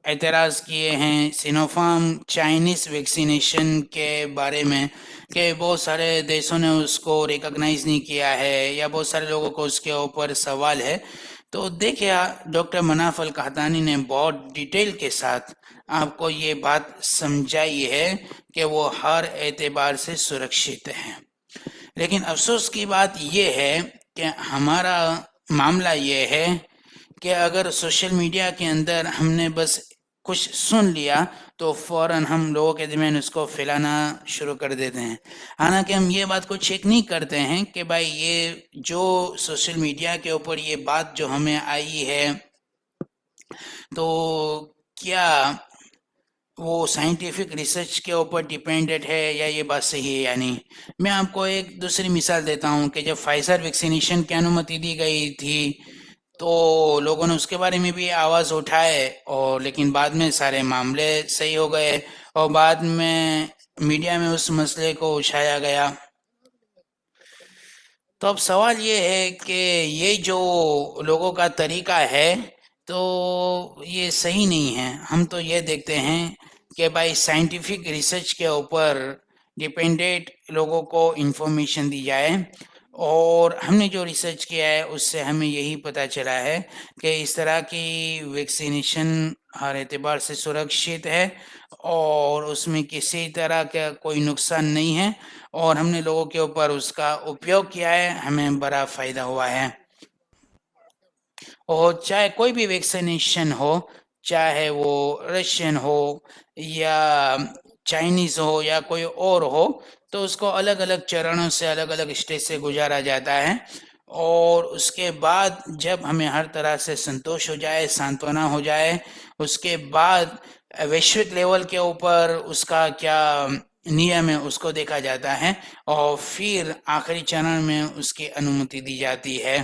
اعتراض کیے ہیں سینوفارم چائنیز ویکسینیشن کے بارے میں کہ بہت سارے دیشوں نے اس کو ریکگنائز نہیں کیا ہے یا بہت سارے لوگوں کو اس کے اوپر سوال ہے۔ تو دیکھیں ڈاکٹر مناف القحطانی نے بہت ڈیٹیل کے ساتھ آپ کو یہ بات سمجھائی ہے کہ وہ ہر اعتبار سے سرکشت ہے، لیکن افسوس کی بات یہ ہے کہ ہمارا معاملہ یہ ہے کہ اگر سوشل میڈیا کے اندر ہم نے بس کچھ سن لیا تو فوراً ہم لوگوں کے درمیان اس کو پھیلانا شروع کر دیتے ہیں، حالانکہ ہم یہ بات کو چیک نہیں کرتے ہیں کہ بھائی یہ جو سوشل میڈیا کے اوپر یہ بات جو ہمیں آئی ہے تو کیا وہ سائنٹیفک ریسرچ کے اوپر ڈیپینڈڈ ہے یا یہ بات صحیح ہے یا نہیں۔ میں آپ کو ایک دوسری مثال دیتا ہوں کہ جب فائزر ویکسینیشن کی انومتی دی گئی تھی تو لوگوں نے اس کے بارے میں بھی آواز اٹھائے، اور لیکن بعد میں سارے معاملے صحیح ہو گئے اور بعد میں میڈیا میں اس مسئلے کو اٹھایا گیا۔ تو اب سوال یہ ہے کہ یہ جو لوگوں کا طریقہ ہے تو یہ صحیح نہیں ہے۔ ہم تو یہ دیکھتے ہیں کہ بھائی سائنٹیفک ریسرچ کے اوپر ڈیپینڈیٹ لوگوں کو انفارمیشن دی جائے، اور ہم نے جو ریسرچ کیا ہے اس سے ہمیں یہی پتہ چلا ہے کہ اس طرح کی ویکسینیشن ہر اعتبار سے سرکشت ہے اور اس میں کسی طرح کا کوئی نقصان نہیں ہے، اور ہم نے لوگوں کے اوپر اس کا اپیوگ کیا ہے، ہمیں بڑا فائدہ ہوا ہے۔ اور چاہے کوئی بھی ویکسینیشن ہو، چاہے وہ رشین ہو یا چائنیز ہو یا کوئی اور ہو، تو اس کو الگ الگ چرنوں سے الگ الگ اسٹیج سے گزارا جاتا ہے، اور اس کے بعد جب ہمیں ہر طرح سے سنتوش ہو جائے، سانتونا ہو جائے، اس کے بعد ویشوک لیول کے اوپر اس کا کیا نیم ہے اس کو دیکھا جاتا ہے، اور پھر آخری چرن میں اس کی انومتی دی جاتی ہے۔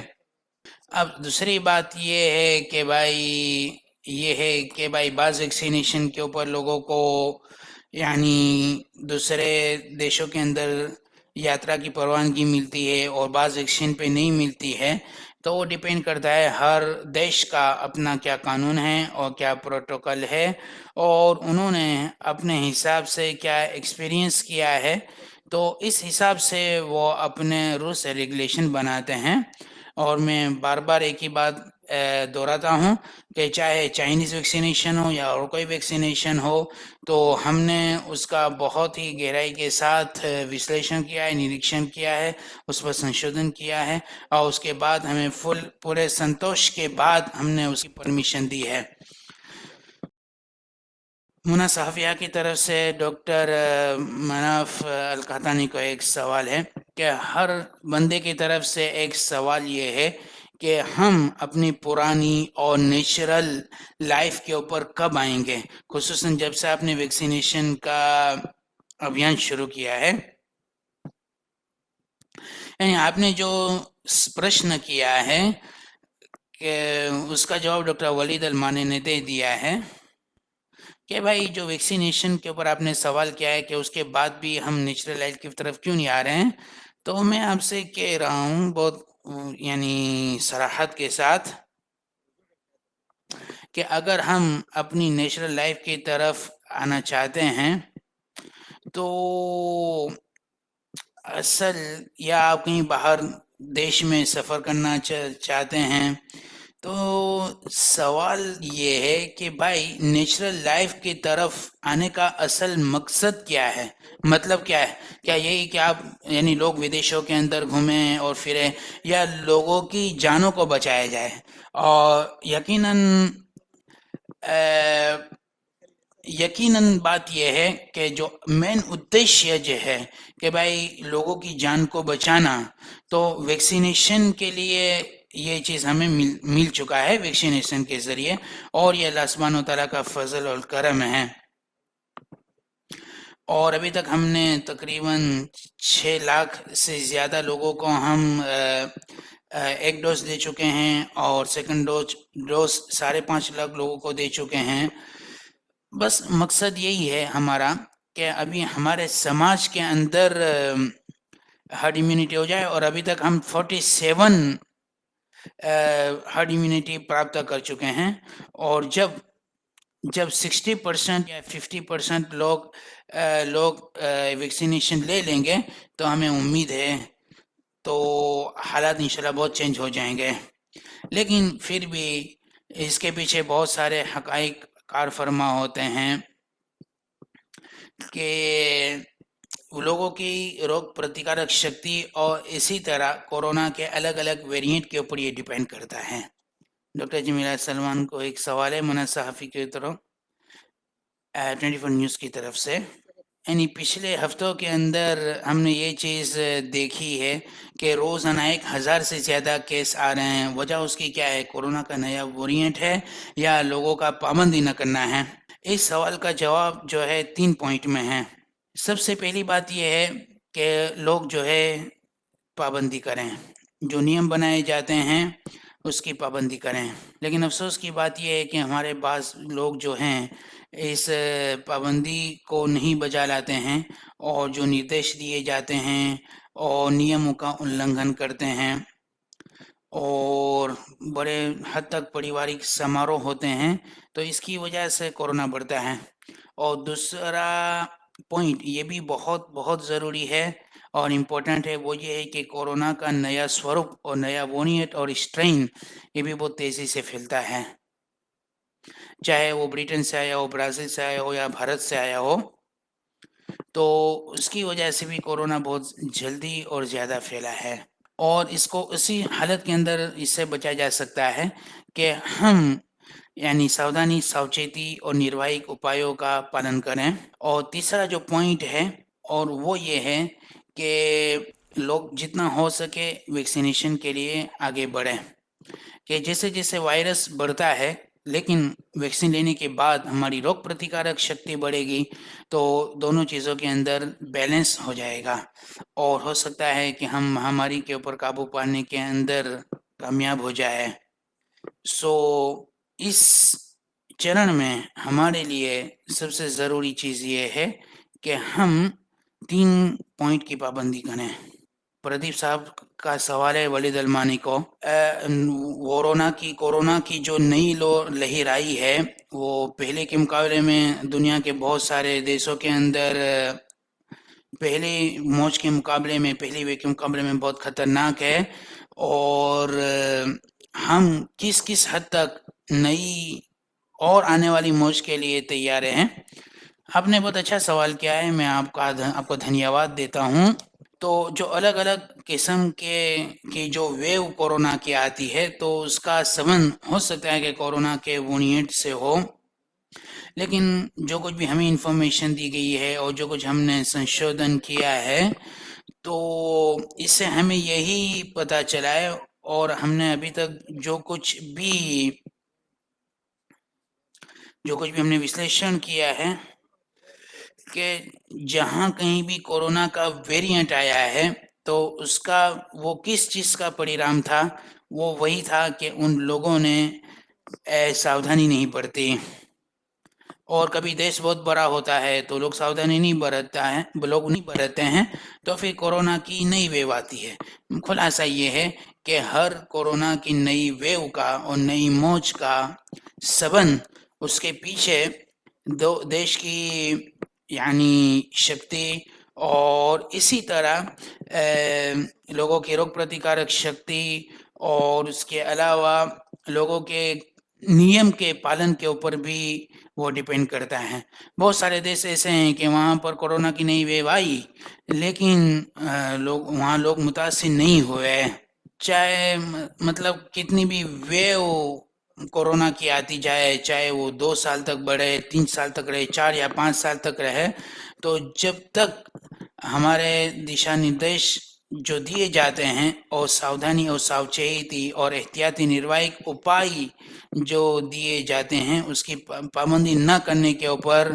اب دوسری بات یہ ہے کہ بھائی بعض ویکسینیشن کے اوپر لوگوں کو یعنی دوسرے دیشوں کے اندر یاترا کی پروانگی ملتی ہے اور بعض ویکسین پہ نہیں ملتی ہے، تو وہ ڈیپینڈ کرتا ہے ہر دیش کا اپنا کیا قانون ہے اور کیا پروٹوکول ہے، اور انہوں نے اپنے حساب سے کیا ایکسپیرینس کیا ہے، تو اس حساب سے وہ اپنے رولس اینڈ ریگولیشن بناتے ہیں۔ اور میں بار بار ایک ہی بات دہراتا ہوں کہ چاہے چائنیز ویکسینیشن ہو یا اور کوئی ویکسینیشن ہو، تو ہم نے اس کا بہت ہی گہرائی کے ساتھ وشلیشن کیا ہے، نریکشن کیا ہے، اس پر سنشودھن کیا ہے، اور اس کے بعد ہمیں پورے سنتوش کے بعد ہم نے اس کی پرمیشن دی ہے۔ منا صحافیہ کی طرف سے ڈاکٹر مناف القحطانی کو ایک سوال ہے کہ ہر بندے کی طرف سے ایک سوال یہ ہے کہ ہم اپنی پرانی اور نیچرل لائف کے اوپر کب آئیں گے، خصوصاً جب سے آپ نے ویکسینیشن کا ابھیان شروع کیا ہے۔ یعنی آپ نے جو پرشن کیا ہے کہ اس کا جواب ڈاکٹر ولید المانی نے دے دیا ہے کہ بھائی جو ویکسینیشن کے اوپر آپ نے سوال کیا ہے کہ اس کے بعد بھی ہم نیچرل لائف کی طرف کیوں نہیں آ رہے ہیں، تو میں آپ سے کہہ رہا ہوں بہت یعنی صراحت کے ساتھ کہ اگر ہم اپنی نیچرل لائف کی طرف آنا چاہتے ہیں تو اصل یا آپ کہیں باہر دیش میں سفر کرنا چاہتے ہیں تو سوال یہ ہے کہ بھائی نیچرل لائف کی طرف آنے کا اصل مقصد کیا ہے، مطلب کیا ہے؟ کیا یہی کہ آپ یعنی لوگ ودیشوں کے اندر گھومیں اور پھریں، یا لوگوں کی جانوں کو بچایا جائے؟ اور یقیناً بات یہ ہے کہ جو مین ادیشیہ جو ہے کہ بھائی لوگوں کی جان کو بچانا، تو ویکسینیشن کے لیے یہ چیز ہمیں مل چکا ہے ویکسینیشن کے ذریعے، اور یہ اللہ سبحانہ و تعالیٰ کا فضل اور کرم ہے۔ اور ابھی تک ہم نے تقریباً 6 لاکھ سے زیادہ لوگوں کو ہم ایک ڈوز دے چکے ہیں، اور سیکنڈ ڈوز 5.5 لاکھ لوگوں کو دے چکے ہیں۔ بس مقصد یہی ہے ہمارا کہ ابھی ہمارے سماج کے اندر ہرڈ امیونٹی ہو جائے، اور ابھی تک ہم 47 ہرڈ امیونٹی پراپت کر چکے ہیں، اور جب 60% یا 50% لوگ ویکسینیشن لے لیں گے تو ہمیں امید ہے تو حالات انشاءاللہ بہت چینج ہو جائیں گے۔ لیکن پھر بھی اس کے پیچھے بہت سارے حقائق کار فرما ہوتے ہیں کہ لوگوں کی روگ پرتکارک شکتی اور اسی طرح کورونا کے الگ الگ ویریئنٹ کے اوپر یہ ڈیپینڈ کرتا ہے۔ ڈاکٹر جمیلہ سلمان کو ایک سوال ہے منا صحافی کی طرف 24 نیوز کی طرف سے، یعنی پچھلے ہفتوں کے اندر ہم نے یہ چیز دیکھی ہے کہ روزانہ 1000 سے زیادہ کیس آ رہے ہیں. وجہ اس کی کیا ہے؟ کورونا کا نیا ویریئنٹ ہے یا لوگوں کا پابندی نہ کرنا ہے؟ اس سوال کا جواب جو ہے 3 پوائنٹ میں ہے. سب سے پہلی بات یہ ہے کہ لوگ جو ہے پابندی کریں، جو نیم بنائے جاتے ہیں اس کی پابندی کریں. لیکن افسوس کی بات یہ ہے کہ ہمارے بعض لوگ جو ہیں اس پابندی کو نہیں بجا لاتے ہیں اور جو نردیش دیے جاتے ہیں اور نیموں کا النگھن کرتے ہیں، اور بڑے حد تک پریوارک سماروہ ہوتے ہیں، تو اس کی وجہ سے کورونا بڑھتا ہے. اور دوسرا پوائنٹ یہ بھی بہت بہت ضروری ہے اور امپورٹنٹ ہے، وہ یہ ہے کہ کورونا کا نیا سوروپ اور نیا ویریئنٹ اور اسٹرین یہ بھی بہت تیزی سے پھیلتا ہے، چاہے وہ برٹن سے آیا ہو، برازیل سے آیا ہو یا بھارت سے آیا ہو. تو اس کی وجہ سے بھی کورونا بہت جلدی اور زیادہ پھیلا ہے. اور اس کو اسی حالت کے اندر اس سے بچا جا سکتا ہے کہ ہم یعنی ساودھانی، ساوچیتی اور نروائک اپایوں کا پالن کریں. اور تیسرا جو پوائنٹ ہے اور وہ یہ ہے کہ لوگ جتنا ہو سکے ویکسینیشن کے لیے آگے بڑھیں، کہ جیسے جیسے وائرس بڑھتا ہے لیکن ویکسین لینے کے بعد ہماری روگ پرتیکارک شکتی بڑھے گی تو دونوں چیزوں کے اندر بیلنس ہو جائے گا اور ہو سکتا ہے کہ ہم مہاماری کے اوپر قابو پانے کے اندر کامیاب ہو جائے. سو اس چرن میں ہمارے لیے سب سے ضروری چیز یہ ہے کہ ہم 3 پوائنٹ کی پابندی کریں. پردیپ صاحب کا سوال ہے ولید المانی کو، کورونا کی جو نئی لہر آئی ہے وہ پہلے کے مقابلے میں دنیا کے بہت سارے دیشوں کے اندر پہلی موج کے مقابلے میں، پہلی ویو کے مقابلے میں بہت خطرناک ہے. اور ہم کس حد تک نئی اور آنے والی موج کے لیے تیار ہیں؟ آپ نے بہت اچھا سوال کیا ہے، میں آپ کو دھنیہ واد دیتا ہوں. تو جو الگ الگ قسم کی جو ویو کورونا کی آتی ہے تو اس کا سبند ہو سکتا ہے کہ کورونا کے ویریئنٹ سے ہو، لیکن جو کچھ بھی ہمیں انفارمیشن دی گئی ہے اور جو کچھ ہم نے سنشودھن کیا ہے تو اس سے ہمیں یہی پتہ چلا ہے، اور ہم نے ابھی تک جو کچھ بھی ہم نے وشلیشن کیا ہے کہ جہاں کہیں بھی کورونا کا ویریئنٹ آیا ہے تو اس کا وہ کس چیز کا پریرام تھا، وہ وہی تھا کہ ان لوگوں نے ساودھانی نہیں برتی. اور کبھی دیش بہت بڑا ہوتا ہے تو لوگ ساودھانی نہیں برتتے ہیں تو پھر کورونا کی نئی ویو آتی ہے. خلاصہ یہ ہے کہ ہر کورونا کی نئی ویو کا اور نئی موج کا سبند اس کے پیچھے دیش کی یعنی شکتی اور اسی طرح لوگوں کی روگ پرتیکارک شکتی اور اس کے علاوہ لوگوں کے نیم کے پالن کے اوپر بھی وہ ڈیپینڈ کرتا ہے. بہت سارے دیش ایسے ہیں کہ وہاں پر کورونا کی نئی ویو آئی لیکن وہاں لوگ متاثر نہیں ہوئے، چاہے مطلب کتنی بھی ویو کورونا کی آتی جائے، چاہے وہ 2 سال تک بڑھے، 3 سال تک رہے، 4 یا 5 سال تک رہے، تو جب تک ہمارے دشا نردیش جو دیے جاتے ہیں اور ساودھانی اور ساوچیتی اور احتیاطی نروائک اپائے جو دیے جاتے ہیں اس کی پابندی نہ کرنے کے اوپر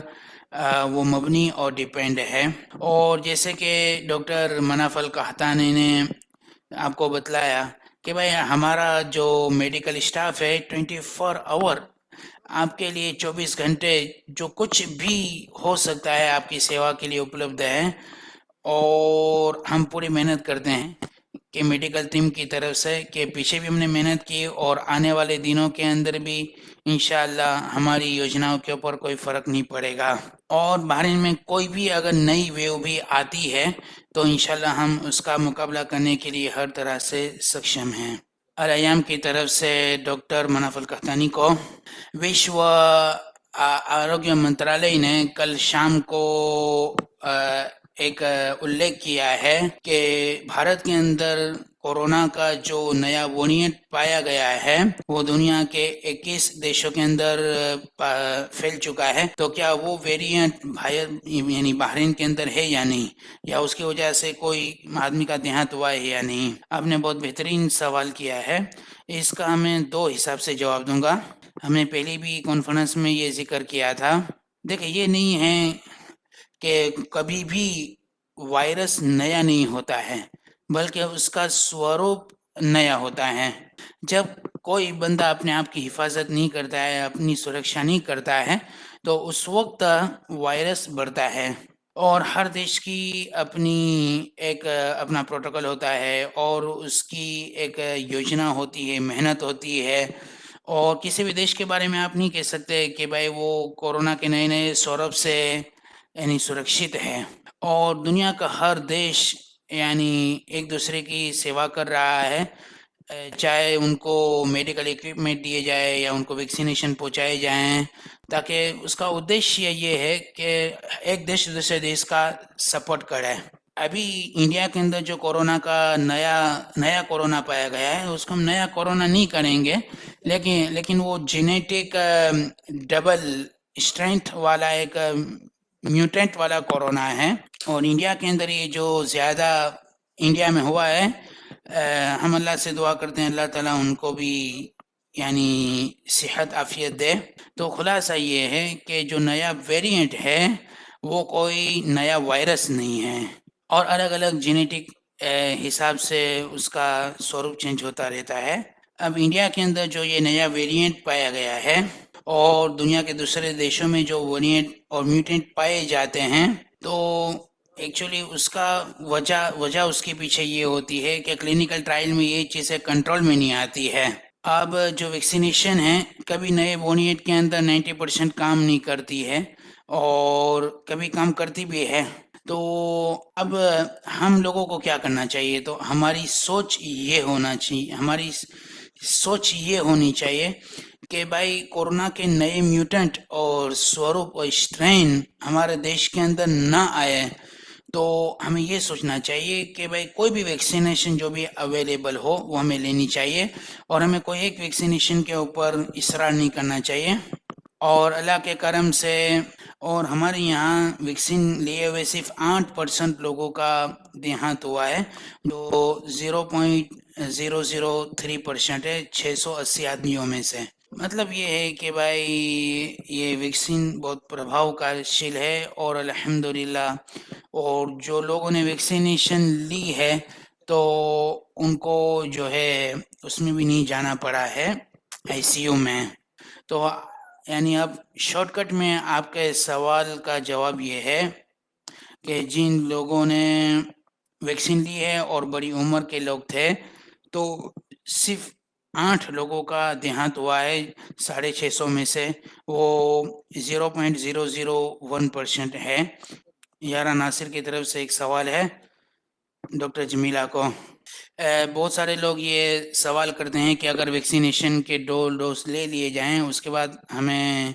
وہ مبنی اور ڈیپینڈ ہے. اور جیسے کہ ڈاکٹر مناف القحطانی نے آپ کو بتلایا کہ بھائی ہمارا جو میڈیکل اسٹاف ہے 24 آور آپ کے لیے 24 گھنٹے جو کچھ بھی ہو سکتا ہے آپ کی سیوا کے لیے اپلبدھ ہے، اور ہم پوری محنت کرتے ہیں کہ میڈیکل ٹیم کی طرف سے کہ پیچھے بھی ہم نے محنت کی اور آنے والے دنوں کے اندر بھی انشاءاللہ ہماری یوجناؤں کے اوپر کوئی فرق نہیں پڑے گا. اور بحرین میں کوئی بھی اگر نئی ویو بھی آتی ہے تو انشاءاللہ ہم اس کا مقابلہ کرنے کے لیے ہر طرح سے سکشم ہیں. الایام کی طرف سے ڈاکٹر مناف القحطانی کو وشو آروگیہ منترالیہ نے کل شام کو ایک उल्लेख किया है कि भारत के अंदर कोरोना का जो नया वेरिएंट पाया गया है वो दुनिया के 21 देशों के अंदर फैल चुका है। तो क्या वो वेरिएंट यानी बहरीन के अंदर है या नहीं, या उसकी वजह से कोई आदमी का देहांत हुआ है या नहीं। आपने बहुत बेहतरीन सवाल किया है। इसका मैं दो हिसाब से जवाब दूंगा। हमने पहले भी कॉन्फ्रेंस में ये जिक्र किया था। देखिए, ये नहीं है कि कभी भी वायरस नया नहीं होता है, बल्कि उसका स्वरूप नया होता है। जब कोई बंदा अपने आप की हिफाजत नहीं करता है, अपनी सुरक्षा नहीं करता है, तो उस वक्त वायरस बढ़ता है। और हर देश की अपनी एक अपना प्रोटोकॉल होता है और उसकी एक योजना होती है, मेहनत होती है। और किसी भी देश के बारे में आप नहीं कह सकते कि भाई वो कोरोना के नए नए स्वरूप से यानी सुरक्षित है। और दुनिया का हर देश यानी एक दूसरे की सेवा कर रहा है, चाहे उनको मेडिकल इक्विपमेंट दिए जाए या उनको वैक्सीनेशन पहुंचाए जाएं, ताकि उसका उद्देश्य ये है कि एक देश दूसरे देश का सपोर्ट करे। अभी इंडिया के अंदर जो कोरोना का नया नया कोरोना पाया गया है, उसको हम नया कोरोना नहीं करेंगे, लेकिन वो जेनेटिक डबल स्ट्रेंथ वाला एक म्यूटेंट वाला कोरोना है। और इंडिया के अंदर ये जो ज़्यादा इंडिया में हुआ है, हम अल्लाह से दुआ करते हैं अल्लाह ताला उनको भी यानी सेहत आफियत दे। तो खुलासा ये है कि जो नया वेरिएंट है वो कोई नया वायरस नहीं है, और अलग अलग जेनेटिक हिसाब से उसका स्वरूप चेंज होता रहता है। अब इंडिया के अंदर जो ये नया वेरिएंट पाया गया है और दुनिया के दूसरे देशों में जो वेरिएंट और म्यूटेंट पाए जाते हैं, तो एक्चुअली उसका वजह उसके पीछे ये होती है कि क्लिनिकल ट्रायल में ये चीज़ें कंट्रोल में नहीं आती है। अब जो वैक्सीनेशन है कभी नए वेरिएंट के अंदर 90% काम नहीं करती है और कभी काम करती भी है। तो अब हम लोगों को क्या करना चाहिए, तो हमारी सोच ये होनी चाहिए कि भाई कोरोना के नए म्यूटेंट और स्वरूप और स्ट्रेन हमारे देश के अंदर ना आए। तो हमें ये सोचना चाहिए कि भाई कोई भी वैक्सीनेशन जो भी अवेलेबल हो वो हमें लेनी चाहिए, और हमें कोई एक वैक्सीनेशन के ऊपर इसरार नहीं करना चाहिए। और अल्लाह के करम से और हमारे यहाँ वैक्सीन लिए हुए सिर्फ 8% लोगों का देहांत हुआ है, जो 0.003% है 680 आदमियों में से। मतलब ये है कि भाई ये वैक्सीन बहुत प्रभावशील है और अल्हम्दुलिल्लाह। और जो लोगों ने वैक्सीनेशन ली है तो उनको जो है उसमें भी नहीं जाना पड़ा है आईसीयू में। तो यानी अब शॉर्टकट में आपके सवाल का जवाब ये है कि जिन लोगों ने वैक्सीन ली है और बड़ी उम्र के लोग थे, तो सिर्फ 8 लोगों का देहांत हुआ है 650 में से, वो 0.001% है। यारा नासिर की तरफ से एक सवाल है डॉक्टर जमीला को। बहुत सारे लोग ये सवाल करते हैं कि अगर वैक्सीनेशन के 2 डोज ले लिए जाएं उसके बाद हमें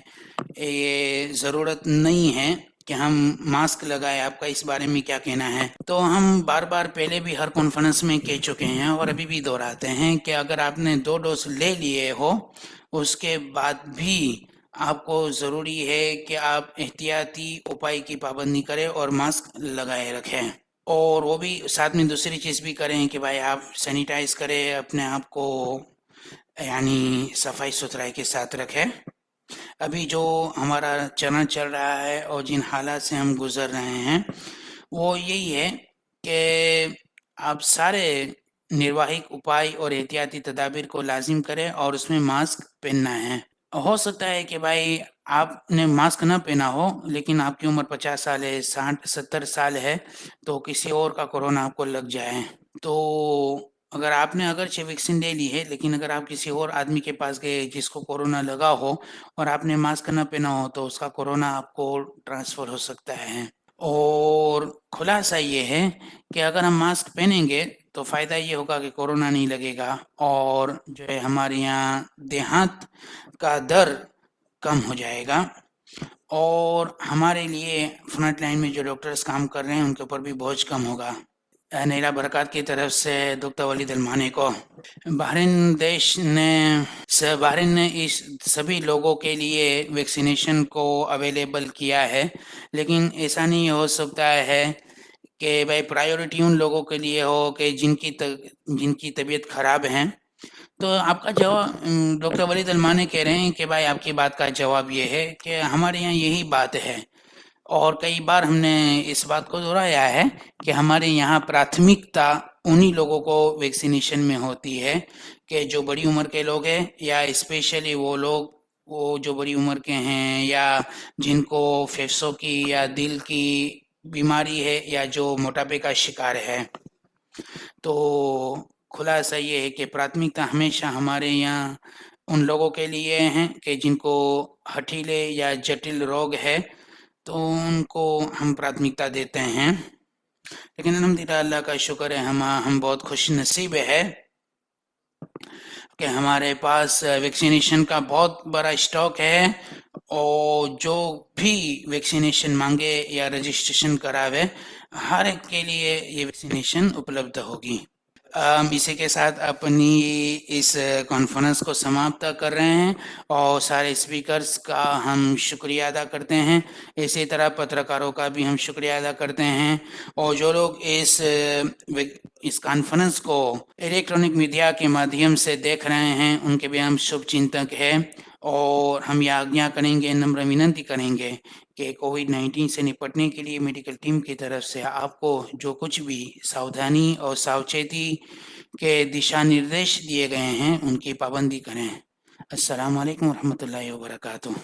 ये ज़रूरत नहीं है कि हम मास्क लगाएं, आपका इस बारे में क्या कहना है। तो हम बार बार पहले भी हर कॉन्फ्रेंस में कह चुके हैं और अभी भी दोहराते हैं कि अगर आपने 2 डोज ले लिए हो उसके बाद भी आपको ज़रूरी है कि आप एहतियाती उपाय की पाबंदी करें और मास्क लगाए रखें। और वो भी साथ में दूसरी चीज़ भी करें कि भाई आप सैनिटाइज करें, अपने आप को यानी सफाई सुथराई के साथ रखें। अभी जो हमारा चरण चल रहा है और जिन हालात से हम गुजर रहे हैं वो यही है कि आप सारे निर्वाहिक उपाय और एहतियाती तदाबीर को लाजिम करें और उसमें मास्क पहनना है। हो सकता है कि भाई आपने मास्क ना पहना हो लेकिन आपकी उम्र 50 साल है, 60-70 साल है, तो किसी और का कोरोना आपको लग जाए। तो अगर आपने अगरचे वैक्सीन ले ली है लेकिन अगर आप किसी और आदमी के पास गए जिसको कोरोना लगा हो और आपने मास्क ना पहना हो तो उसका कोरोना आपको ट्रांसफ़र हो सकता है। और खुलासा ये है कि अगर हम मास्क पहनेंगे तो फ़ायदा ये होगा कि कोरोना नहीं लगेगा और जो है हमारे यहाँ देहांत का दर कम हो जाएगा। اور ہمارے لیے فرنٹ لائن میں جو ڈاکٹرز کام کر رہے ہیں ان کے اوپر بھی بوجھ کم ہوگا۔ نیلا برکات کی طرف سے ڈاکٹر ولید المانی کو بحرین نے اس سبھی لوگوں کے لیے ویکسینیشن کو اویلیبل کیا ہے، لیکن ایسا نہیں ہو سکتا ہے کہ بھائی پرائیورٹی ان لوگوں کے لیے ہو کہ جن کی طبیعت خراب ہے۔ تو آپ کا جواب ڈاکٹر ولید المانی کہہ رہے ہیں کہ بھائی آپ کی بات کا جواب یہ ہے کہ ہمارے یہاں یہی بات ہے، اور کئی بار ہم نے اس بات کو دہرایا ہے کہ ہمارے یہاں پراتھمکتا انہی لوگوں کو ویکسینیشن میں ہوتی ہے کہ جو بڑی عمر کے لوگ ہیں، یا اسپیشلی وہ جو بڑی عمر کے ہیں یا جن کو پھیپھڑوں کی یا دل کی بیماری ہے یا جو موٹاپے کا شکار ہے۔ تو خلاصہ یہ ہے کہ پراتھمکتا ہمیشہ ہمارے یہاں ان لوگوں کے لیے ہیں کہ جن کو ہٹھیلے یا جٹل روگ ہے، تو ان کو ہم پراتھمکتا دیتے ہیں۔ لیکن الحمدللہ اللہ کا شکر ہے، ہم بہت خوش نصیب ہے کہ ہمارے پاس ویکسینیشن کا بہت بڑا اسٹاک ہے، اور جو بھی ویکسینیشن مانگے یا رجسٹریشن کراوے ہر ایک کے لیے یہ ویکسینیشن اپلبدھ ہوگی۔ اسی کے ساتھ اپنی اس کانفرنس کو سماپت کر رہے ہیں، اور سارے اسپیکرز کا ہم شکریہ ادا کرتے ہیں، اسی طرح پترکاروں کا بھی ہم شکریہ ادا کرتے ہیں، اور جو لوگ اس کانفرنس کو الیکٹرانک میڈیا کے مادھیم سے دیکھ رہے ہیں ان کے بھی ہم شبھ چنتک ہیں، اور ہم یہ آگیا کریں گے، نمر وننتی کریں گے کہ کووڈ-19 سے نپٹنے کے لیے میڈیکل ٹیم کی طرف سے آپ کو جو کچھ بھی ساودھانی اور ساوچیتی کے دشا نردیش دیے گئے ہیں ان کی پابندی کریں۔ السلام علیکم ورحمۃ اللہ وبرکاتہ۔